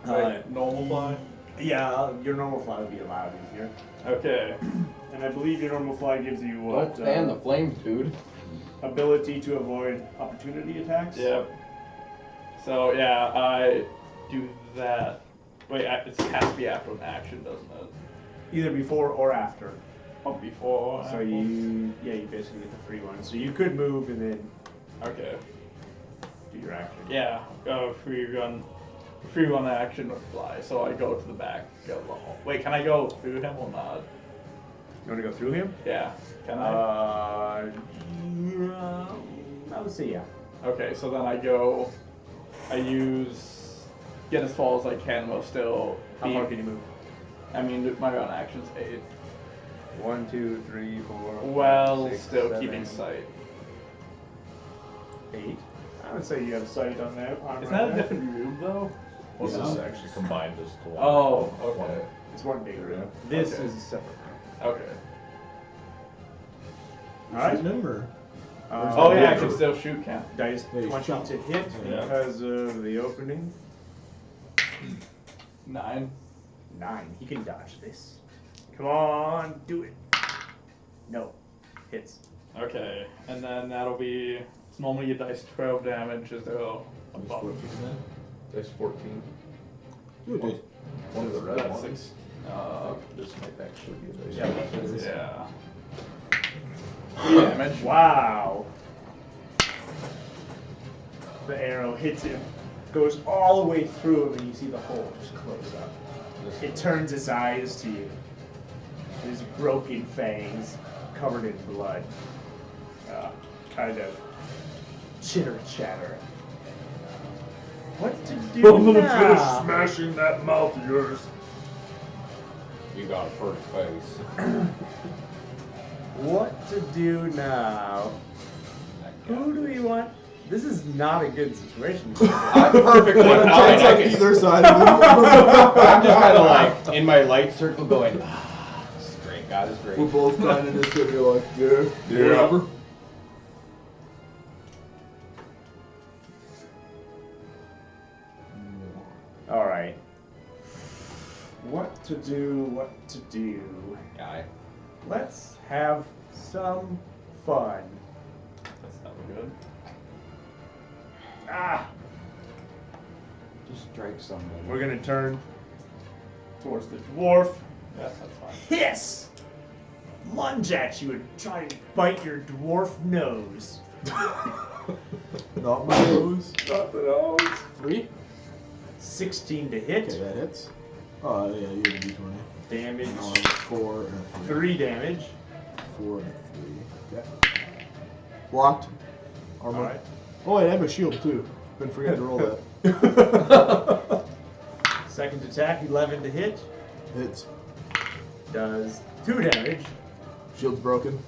Like normal fly? Yeah, your normal fly would be allowed in here. Okay. And I believe your normal fly gives you what? Don't fan the flames, dude. Ability to avoid opportunity attacks? Yep. So yeah, I do that. Wait, it has to be after an action, doesn't it? Either before or after. Oh, before. So you basically get the free one. So you could move and then Okay. do your action. Yeah. Free run action with fly. So I go to the back of the hall. Wait, can I go through him or not? You want to go through him? Yeah. Can I? I would say yeah. Okay, so then I use get as far as I can while still. How far can you move? I mean, my run action's 8. 1, 2, 3, 4. Well, 6, still 7, keeping sight. 8. I would say you have sight on that. Isn't that a different room though? Well, this is actually combined as to one. Oh, okay. It's one big room. This Okay. is a separate Okay. room. Alright. Remember. Oh yeah, I can still shoot, can't Dice Yeah, you 20 shot. to hit Yeah. because of the opening. 9. 9. He can dodge this. Come on, do it. No. Hits. Okay, and then that'll be. It's normally you dice 12 damage. Is there a Just bump? 14 then. That's 14. Ooh, dude. One of the red That's ones. 6. This might actually be a dice. Yeah, that is. Yeah. 3 damage. Wow. The arrow hits him, goes all the way through him, and you see the hole just close up. It turns its eyes to you. His broken fangs, covered in blood. Kind of chitter chatter. What to do I'm gonna now? finish smashing that mouth of yours. You got a pretty face. What to do now? Who do we want? This is not a good situation. I'm perfectly fine. It's I like can- either side of him. I'm just kind of like in my light circle going, this is great. God is great. We're both kind of just sitting here like, yeah, Yeah. whatever. Alright. What to do, what to do. Guy. Let's have some fun. That's not good. Ah! Just strike somebody. We're gonna turn towards the dwarf. Yes, that's fine. Hiss! Lunge at you and try and bite your dwarf nose. Not my nose. Not the nose. 3? 16 to hit. Okay, that hits. Oh, yeah, you have a d20. Damage. No, I have 4 and a 3. 3 damage. 4 and a 3. Okay. Blocked. Armor. Alright. Oh, wait, I have a shield too. Been forgetting to roll that. Second attack, 11 to hit. Hits. Does 2 damage. Shield's broken.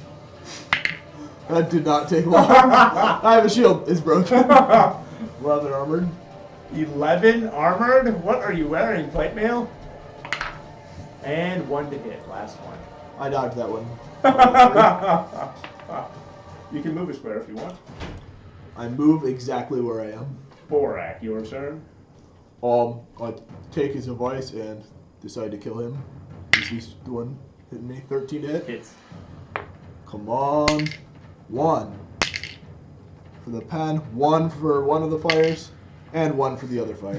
That did not take long. I have a shield. It's broken. 11 armored. 11 armored? What are you wearing, plate mail? And 1 to hit, last one. I dodged that one. You can move a square if you want. I move exactly where I am. Borak, your turn. I take his advice and decide to kill him. He's the one hitting me. 13 to hit. Hits. Come on. 1 for the pen, 1 for one of the fires, and 1 for the other fire.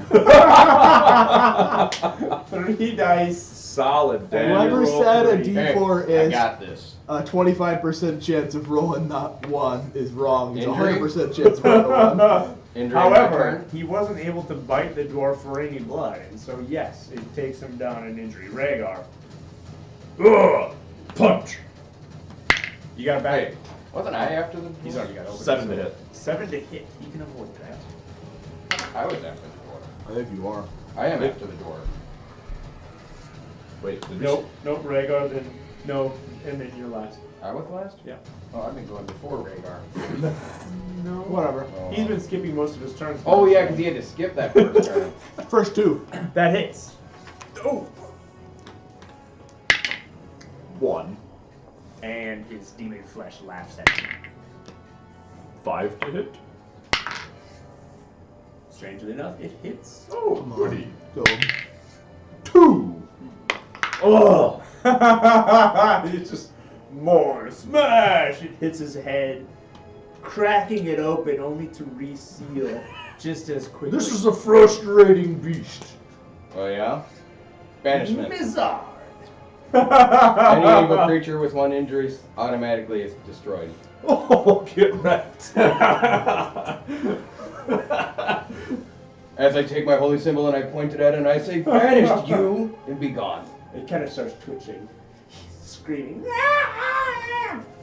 3 dice. Solid damage. Whoever said a D4 Hey, I is got this. a 25% chance of rolling not 1 is wrong. It's a Injury? 100% chance of rolling 1. Injury my However, turn. he wasn't able to bite the dwarf for any blood, and so yes, it takes him down an injury. Rhaegar, Ugh! Punch. you got a back. Hey, Wasn't I after the? He's already got open. 7 to hit. 7 to hit. He can avoid that. I was after the door. I think you are. I am after the door. Wait, did Nope, Rhaegar, then no, and then you're last. I was last? Yeah. Oh, I've been going before Rhaegar. No. Whatever. He's been skipping most of his turns. Oh yeah, because he had to skip that first turn. First 2. That hits. Oh! 1. And his demon flesh laughs at you. 5 to hit. Strangely enough, it hits. Oh, goody. Go. 2. Oh! It's just more smash! It hits his head, cracking it open only to reseal just as quickly. This is a frustrating beast. Oh yeah? Banishment. Mizzard! Any evil creature with 1 injury automatically is destroyed. Oh, get wrecked. As I take my holy symbol and I point it at it and I say, banished you and be gone. It kind of starts twitching, screaming,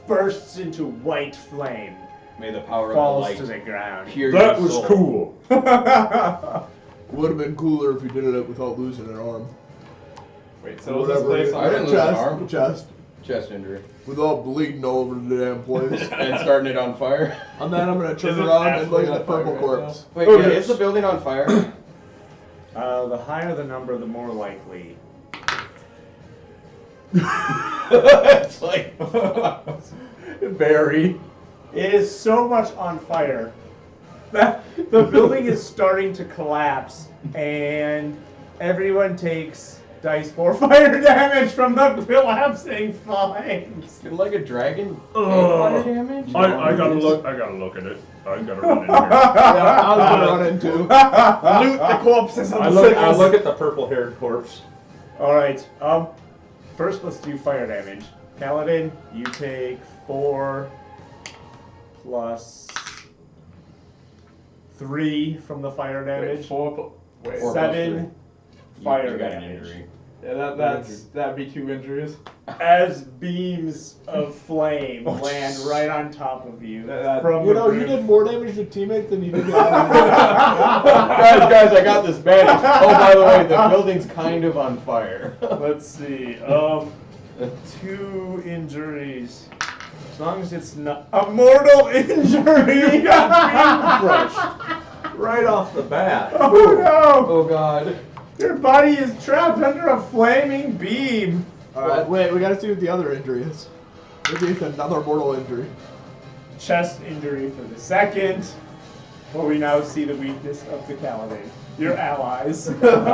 bursts into white flame, May the power falls of to the the light ground. pierce That your was soul. cool. Would have been cooler if you did it without losing an arm. Wait, so was this Whatever. place I didn't lose an Chest, arm. chest. Chest injury. Without bleeding all over the damn place. And starting it on fire. And then I'm gonna turn Is it around and look absolutely at the purple on fire right corpse. Wait, Oh, yeah, yes. is the building on fire? The higher the number, the more likely. It's like Very. It is so much on fire that the building is starting to collapse, and everyone takes dice for fire damage from the collapsing flames. Did like a dragon take Ugh. fire damage? I gotta look at it. I gotta run in here. Yeah, I was gonna run into. Loot the corpses of I the look sickles. at the purple-haired corpse. All right. First let's do fire damage. Kaladin, you take 4 plus 3 from the fire Wait, damage. 4 wait. 4 plus 7 fire You got an damage. injury. Yeah, that'd be 2 injuries. As beams of flame land right on top of you. From You the know, you roof. did more damage to teammates than you did to guys, I got this banished. Oh, by the way, the building's kind of on fire. Let's see. 2 injuries. As long as it's not a mortal injury. You got beam crushed. Right off the bat. Oh no! Oh god. Your body is trapped under a flaming beam. Alright, wait, we gotta see what the other injury is. Maybe it's another mortal injury. Chest injury for the second. But we now see the weakness of the Kaladin. Your allies. That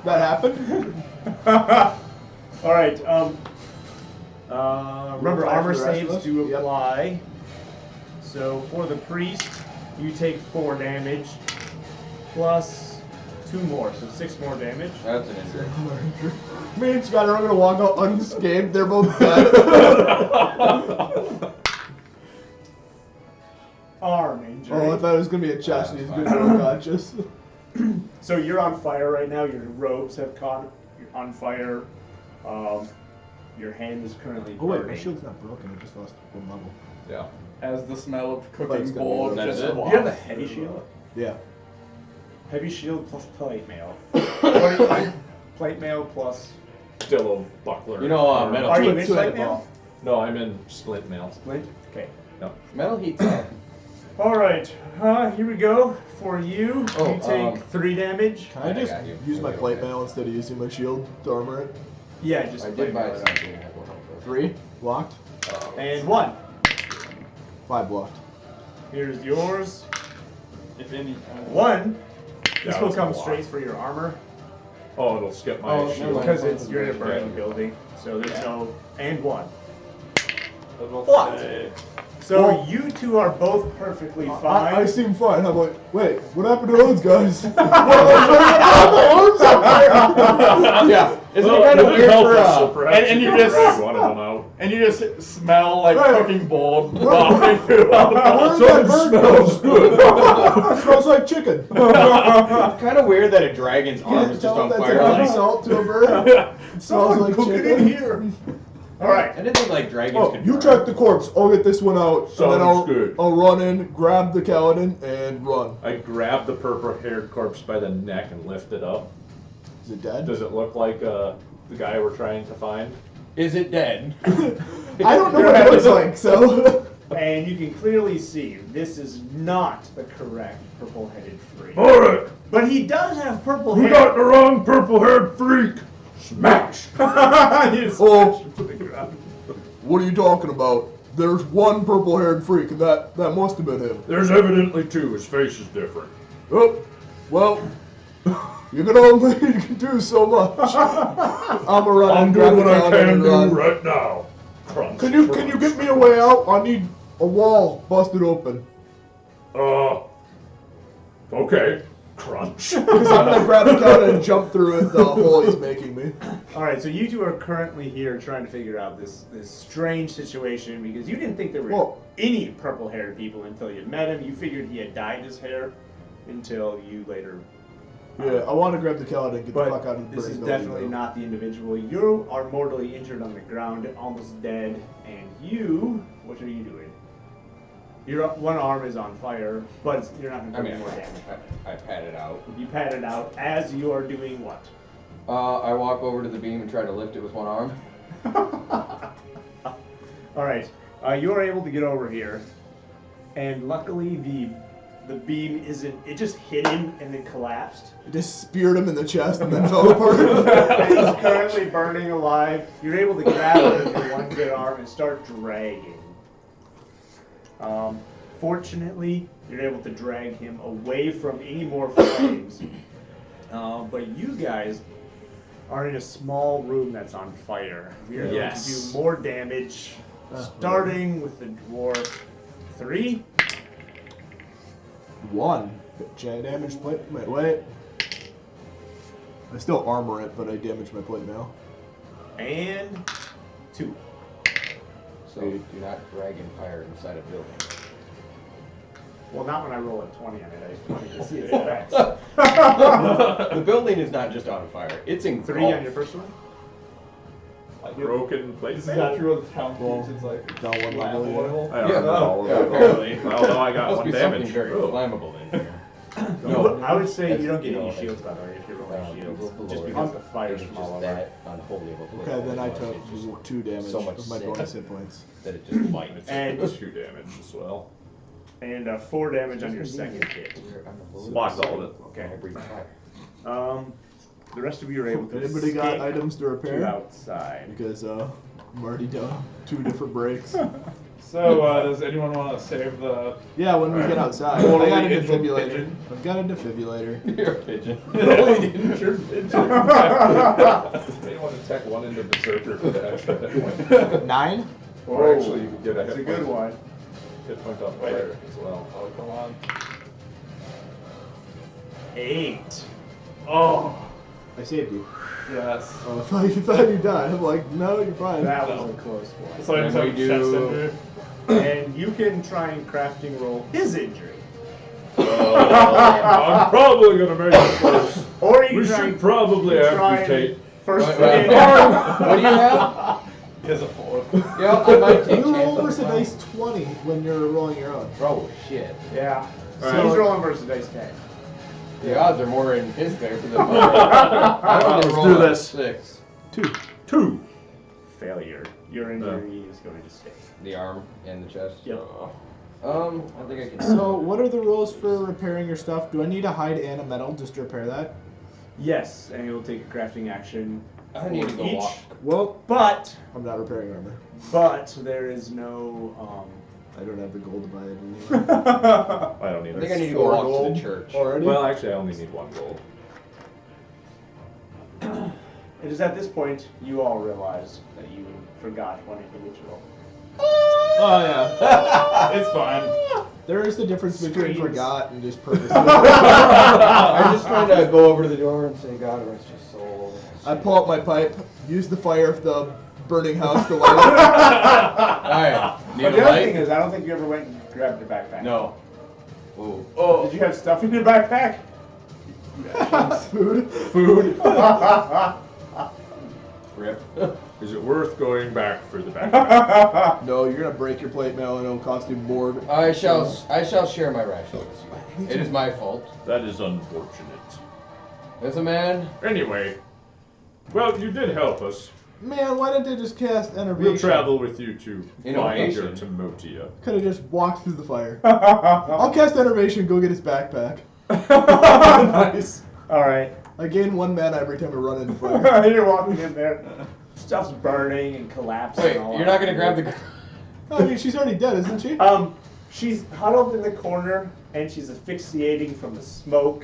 happened? Alright, remember Roll armor for the rest of saves us? do Yep. apply. So for the priest, you take 4 damage plus 2 more, so 6 more damage. That's an injury. Me and Scott are gonna walk out unscathed, they're both dead. Arm injury. Oh, I thought it was gonna be a chest and he's gonna be unconscious. So you're on fire right now. Your robes have caught. You're on fire. Your hand is currently Oh wait, burning. my shield's not broken, I just lost 1 level. Yeah. As the smell of But cooking it's gonna be board That's just it? Do you have a wafts heavy through. shield? Yeah. Heavy shield plus plate mail. What do you like? Plate mail plus. Still a buckler. You know, metal Are you Two in at plate the mail? ball. No, I'm in splint mail. Splint. Okay. Metal heats up. All right. Here we go. For you, Oh, you take 3 damage. Can I I just got you. use my Okay, plate okay. mail instead of using my shield to armor it? Yeah, just I plate did buy mail. something that will help us. 3 blocked, And 1. 5 blocked. Here's yours. If any. 1. This Yeah, will it's come a lot. straight for your armor. Oh, it'll skip my Oh, never shield. mind. Because it's you're in a burning Yeah. building, so there's no and 1. What? So Well- you two are both perfectly fine. I seem fine. I'm like, wait, what happened to those guys? Yeah. Isn't Well, it kind of it weird helped for us, so perhaps and you you can just- drag one of them out. And you just smell like Hey. cooking board wafting through. Where's that bird smells good. It smells like chicken. It's kind of weird that a dragon's arm Can't is just tell on if that's fire. enough Like, salt to a bird. It smells Someone like cook it chicken. in here. All right. I didn't think like dragons Oh, could. you run. check the corpse. I'll get this one out. Sounds and then I'll, good. I'll run in, grab the Kaladin, and run. I grab the purple-haired corpse by the neck and lift it up. Is it dead? Does it look like the guy we're trying to find? Is it dead? I don't know what it looks like, so. And you can clearly see this is not the correct purple-headed freak. Alright! But he does have purple We hair. got the wrong purple-haired freak! Smash! You Oh. smash him to the ground. What are you talking about? There's one purple-haired freak, and that must have been him. There's evidently two. His face is different. Oh, well, you can only do so much. I'm a run. I'm grab doing the what I Kaladin can and do run. right now. Crunch. Can you crunch. get me a way out? I need a wall busted open. Okay. Crunch. Because I'm gonna grab the Kaladin and jump through it, the hole he's making me. All right, so you two are currently here trying to figure out this strange situation because you didn't think there were Whoa. any purple-haired people until you met him. You figured he had dyed his hair until you later. Yeah, I want to grab the Kaladin and get the fuck out But of the this is burning building, definitely though. not the individual. You are mortally injured on the ground, almost dead, and you, what are you doing? Your one arm is on fire, but you're not going to I do mean, any more damage. I pat it out. You pat it out as you're doing what? I walk over to the beam and try to lift it with one arm. All right, you are able to get over here, and luckily the beam isn't. It just hit him and then collapsed. It just speared him in the chest and then fell apart. He's currently burning alive. You're able to grab him with your one good arm and start dragging. Fortunately, you're able to drag him away from any more flames. But you guys are in a small room that's on fire. You're able Yes. to do more damage, starting with the dwarf. 3. 1. Damaged plate. Wait. I still armor it, but I damaged my plate now. And 2. So do not drag and fire inside a building. Well, not when I roll a 20 on it. I just wanted to see its effects. The building is not just on fire. It's in 3 on your first one? Broken plate. This is not true on the town Well, keeps. It's like down one level, yeah. flammable. I don't Yeah, know all of yeah, it. apparently. Well, no, I got Must one be damage. something very Oh. flammable in here. No, I would say That's- you don't get you know, any shields, by the way, if you're rolling shields. below Just it. because the fire's It's from all just over. that unholy of a flame. Okay, then I It's took just 2 damage so much of my sick. bonus hit points. that it just bites. And- It's 2 damage as well. And 4 damage on your second hit. Lost all of it. Okay. Every time. The rest of you are able to Anybody got escape items to to repair? outside. Because I'm already done 2 different breaks. So, does anyone want to save the? Yeah, when we get outside. I Totally got a injured defibrillator. pigeon. I've got a defibrillator. You're a pigeon. Totally injured pigeon. They want to tech 1 into Berserker for the extra hit point. 9? Or actually, you could get a That's a hit good point. one. Hit point off fire as well. Oh, come on. 8. Oh, I saved you. yes. Oh, I thought you died. I'm like, no, you're fine. That was a close one. So I And took we chest do- injury. And you can try and crafting roll his injury. I'm probably gonna make it close. Or you We can try should and probably try and amputate. first What aid. what do you have? He has a 4. Yeah, I might take You roll chance on versus the dice 20 when you're rolling your own. Oh shit. Yeah. So Alright. he's rolling versus dice 10. The odds are more in his favor than mine. I only Let's roll do a this. 6. 2. Failure. Your injury is going to stay. The arm and the chest. Yep. I think I can. So, what are the rules for repairing your stuff? Do I need a hide and a metal just to repair that? Yes, and you'll take a crafting action. I need to for go each. walk. Well, But I'm not repairing armor. there is no I don't have the gold to buy it anyway. I don't need I think I it. need to go 4 walk to gold the church. already. Well, actually, I only need 1 gold. It is at this point you all realize that you forgot one individual. Oh yeah. It's fine. There is the difference between Screams. forgot and just purposely. I'm just trying to go over to the door and say, God rest your soul. I pull out my pipe, use the fire of the burning house to light it. Alright. Need But a the other thing light? is, I don't think you ever went and grabbed your backpack. No. Ooh. Did you have stuff in your backpack? Food. Food. Rip. Is it worth going back for the backpack? No, you're gonna break your plate mail and it'll cost you more. I shall share my rations with you. It is my fault. That is unfortunate. As a man. Anyway, well, you did help us. Man, why didn't they just cast enervation? We'll travel with you to find your Innovation. Timotia. Could have just walked through the fire. I'll cast enervation and go get his backpack. Nice. All right. I gain 1 mana every time I run into fire. You're walking in there. Stuff's burning and collapsing. Wait, all you're not out. gonna grab the. I mean, she's already dead, isn't she? She's huddled in the corner and she's asphyxiating from the smoke.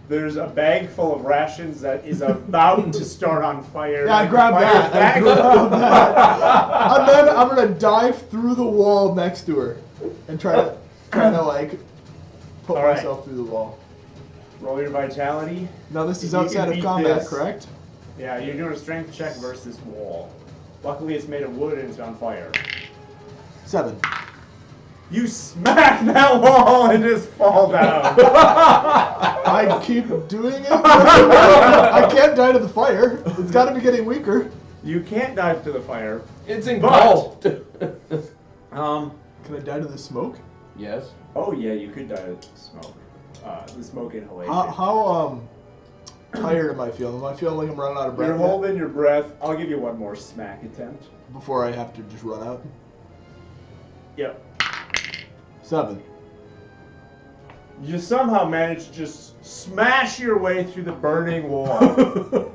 There's a bag full of rations that is about to start on fire. Yeah, I grabbed that. I grabbed that. And then I'm gonna dive through the wall next to her and try to like put All right. myself through the wall. Roll your vitality. Now this is If you outside can of beat combat, this- correct? Yeah, you're doing a strength check versus this wall. Luckily, it's made of wood and it's on fire. 7. You smack that wall and just fall down. I keep doing it. I can't die to the fire. It's got to be getting weaker. You can't dive to the fire. It's engulfed. Can I die to the smoke? Yes. Oh yeah, you could die to the smoke. The smoke inhalation. How tired am I feeling? Am I feeling like I'm running out of breath You're yet? holding your breath. I'll give you one more smack attempt. Before I have to just run out? Yep. 7. You somehow manage to just smash your way through the burning wall.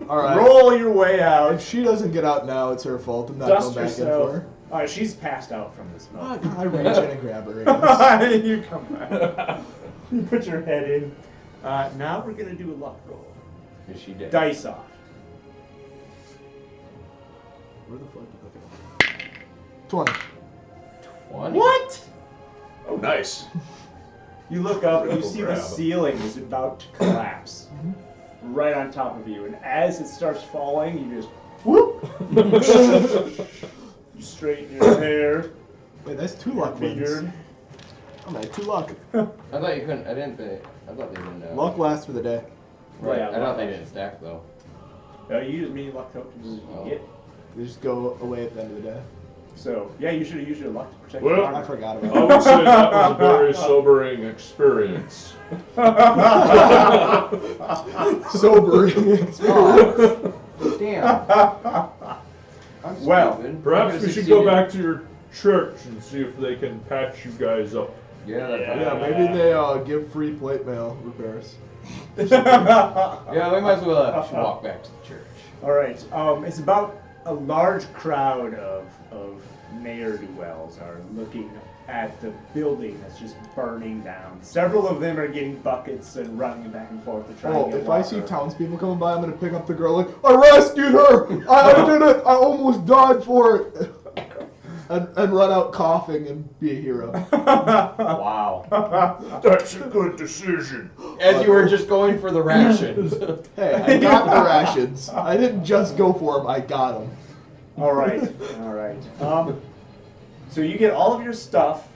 Alright. Roll your way out. If she doesn't get out now, it's her fault. I'm not Dust going back yourself. in for her. She's passed out from the smoke. I reach in and grab her. I guess. You come back. You put your head in. Now we're gonna do a luck roll. Is she dead? Dice off. Where the fuck? Okay. 20. 20? What? Oh, nice. You look up and you Double see the grab. ceiling is about to collapse right on top of you, and as it starts falling, you just whoop. You straighten your hair. Wait, that's 2 luck wins. Beard. I'm at 2 luck. I thought you couldn't. I didn't think. I thought they didn't. Luck lasts for the day. Right. Yeah, I thought luck they lasts. didn't stack though. You use many luck tokens as you Oh. get. They just go away at the end of the day. So yeah, you should use your luck to protect Well, your I armor. forgot I about would say that was a very sobering experience. it. Sobering experience. Damn. I'm Well, stupid. Perhaps I'm we should gonna go succeed. back to your church and see if they can patch you guys up. Yeah, that's Yeah, maybe they give free plate mail repairs. Yeah, we might as well should walk back to the church. All right. It's about a large crowd of ne'er-do-wells are looking at the building that's just burning down. Several of them are getting buckets and running back and forth to try Oh, and get if I water. see townspeople coming by, I'm gonna pick up the girl like, I rescued her! I did it! I almost died for it! And run out coughing and be a hero. Wow. That's a good decision. As you were just going for the rations. Hey, I got the rations. I didn't just go for them, I got them. All right. All right. So you get all of your stuff.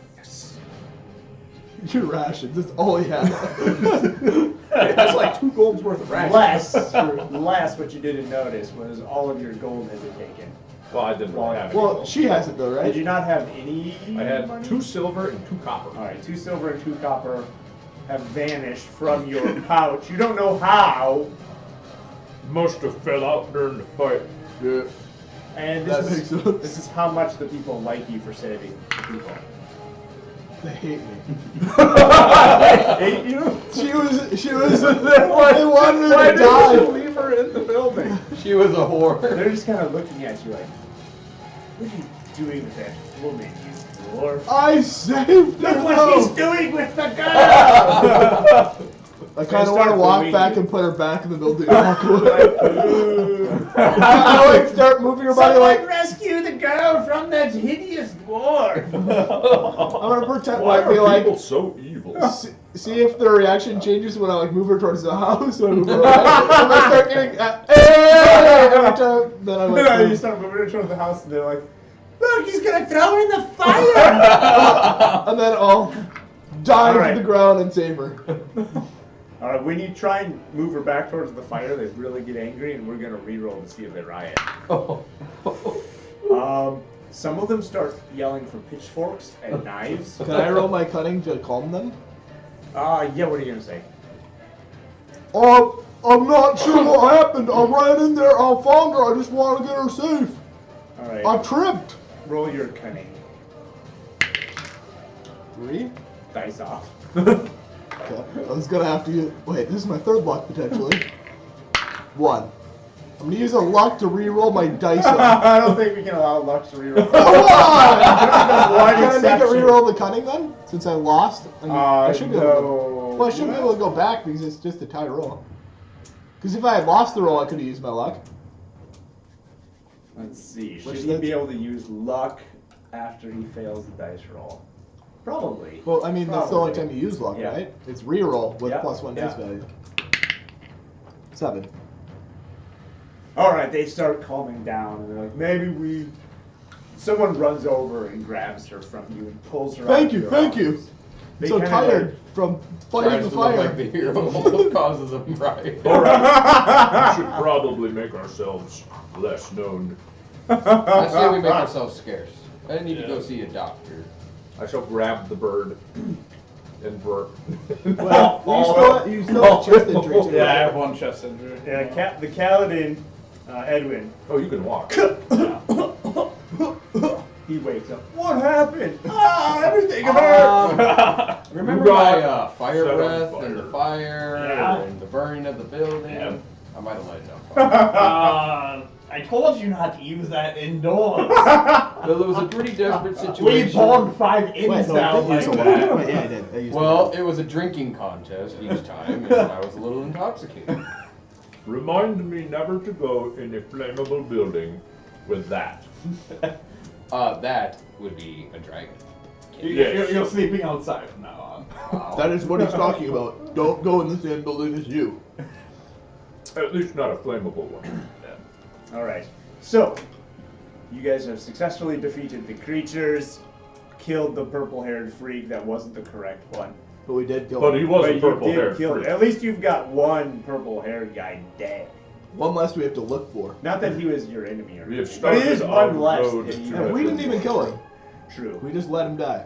Your rations, that's all he had. That's like 2 golds worth of rations. Less what you didn't notice was all of your gold had been taken. Well, I didn't really have any. Well, she has it though, Did right? you not have any I had money? 2 silver and 2 copper. All right, 2 silver and 2 copper have vanished from your pouch. You don't know how. Must have fell out during the fight. Yeah. And That this makes is, sense. this is how much the people like you for saving people. They hate me. Hate you? She was they wanted her Why to didn't you die. leave her in the building? She was a whore. They're just kind of looking at you like, what are you doing with that woman, you dwarf? I saved her. Look what he's doing with the girl! I kind of want to walk back and put her back in the building. I like start moving her body like rescue the girl from that hideous dwarf! I'm gonna pretend Why like be are like people so evil? see if their reaction changes when I like move her towards the house. When I move her away. If I start getting hey! Every time, then I You like start moving her towards the house and they're like, look, he's gonna throw her in the fire! and then I'll dive Alright. to the ground and save her. All right, when you try and move her back towards the fire, they really get angry, and we're gonna re-roll to see if they riot. Some of them start yelling for pitchforks and knives. Can I roll my cunning to calm them? Yeah. What are you gonna say? I'm not sure what happened. I ran in there, I found her. I just want to get her safe. All right. I tripped. Roll your cunning. 3. Dice off. Okay. I was gonna have to use. Wait, this is my third luck potentially. 1. I'm gonna use a luck to re-roll my dice. I don't think we can allow luck to reroll. Come on! One Can I make it exception. re-roll the cunning then? Since I lost? I, mean, I should be able to. No. Well, I should be able to go back because it's just a tie roll. Because if I had lost the roll, I could have used my luck. Let's see. Should Which he that's- be able to use luck after he fails the dice roll? Probably. Well, I mean, that's the only Probably. time you use luck, Yeah. right? It's re-roll with Yeah, +1 yeah. dice value. 7. All right, they start calming down, and they're like, maybe we. Someone runs over and grabs her from you and pulls her. Thank out you, of your thank you. arms. They I'm so kinda tired from fighting Tries the to look fire. like the hero causes them right. We should probably make ourselves less known. I say we make ourselves scarce. I need to go see a doctor. I shall grab the bird and burp. Well, you still have chest injury too. Yeah, I have 1 chest injury. Yeah, the Kaladin, Edwin, Oh, you can walk. he wakes up. What happened? Everything hurts. Remember You got my fire set on breath fire. and the fire Yeah. and the burning of the building? Yeah. I might have let it on fire. I told you not to use that indoors. Well, it was a pretty desperate We situation. burned 5 Wait, no, inns I down did like use a that. luck. Yeah, I did. I used Well, it was a drinking contest each time, and I was a little intoxicated. Remind me never to go in a flammable building with that. That would be a dragon. You're sleeping outside from now on. That is what he's talking about. Don't go in the same building as you. At least not a flammable one. All right. So, you guys have successfully defeated the creatures, killed the purple-haired freak. That wasn't the correct one. But we did kill But he him. was But a you purple did hair. kill him. At least you've got one purple-haired guy dead. One less we have to look for. Not that he was your enemy or We have anything, but it is started one on less road than you. to Yeah, we didn't even kill him. True. We just let him die.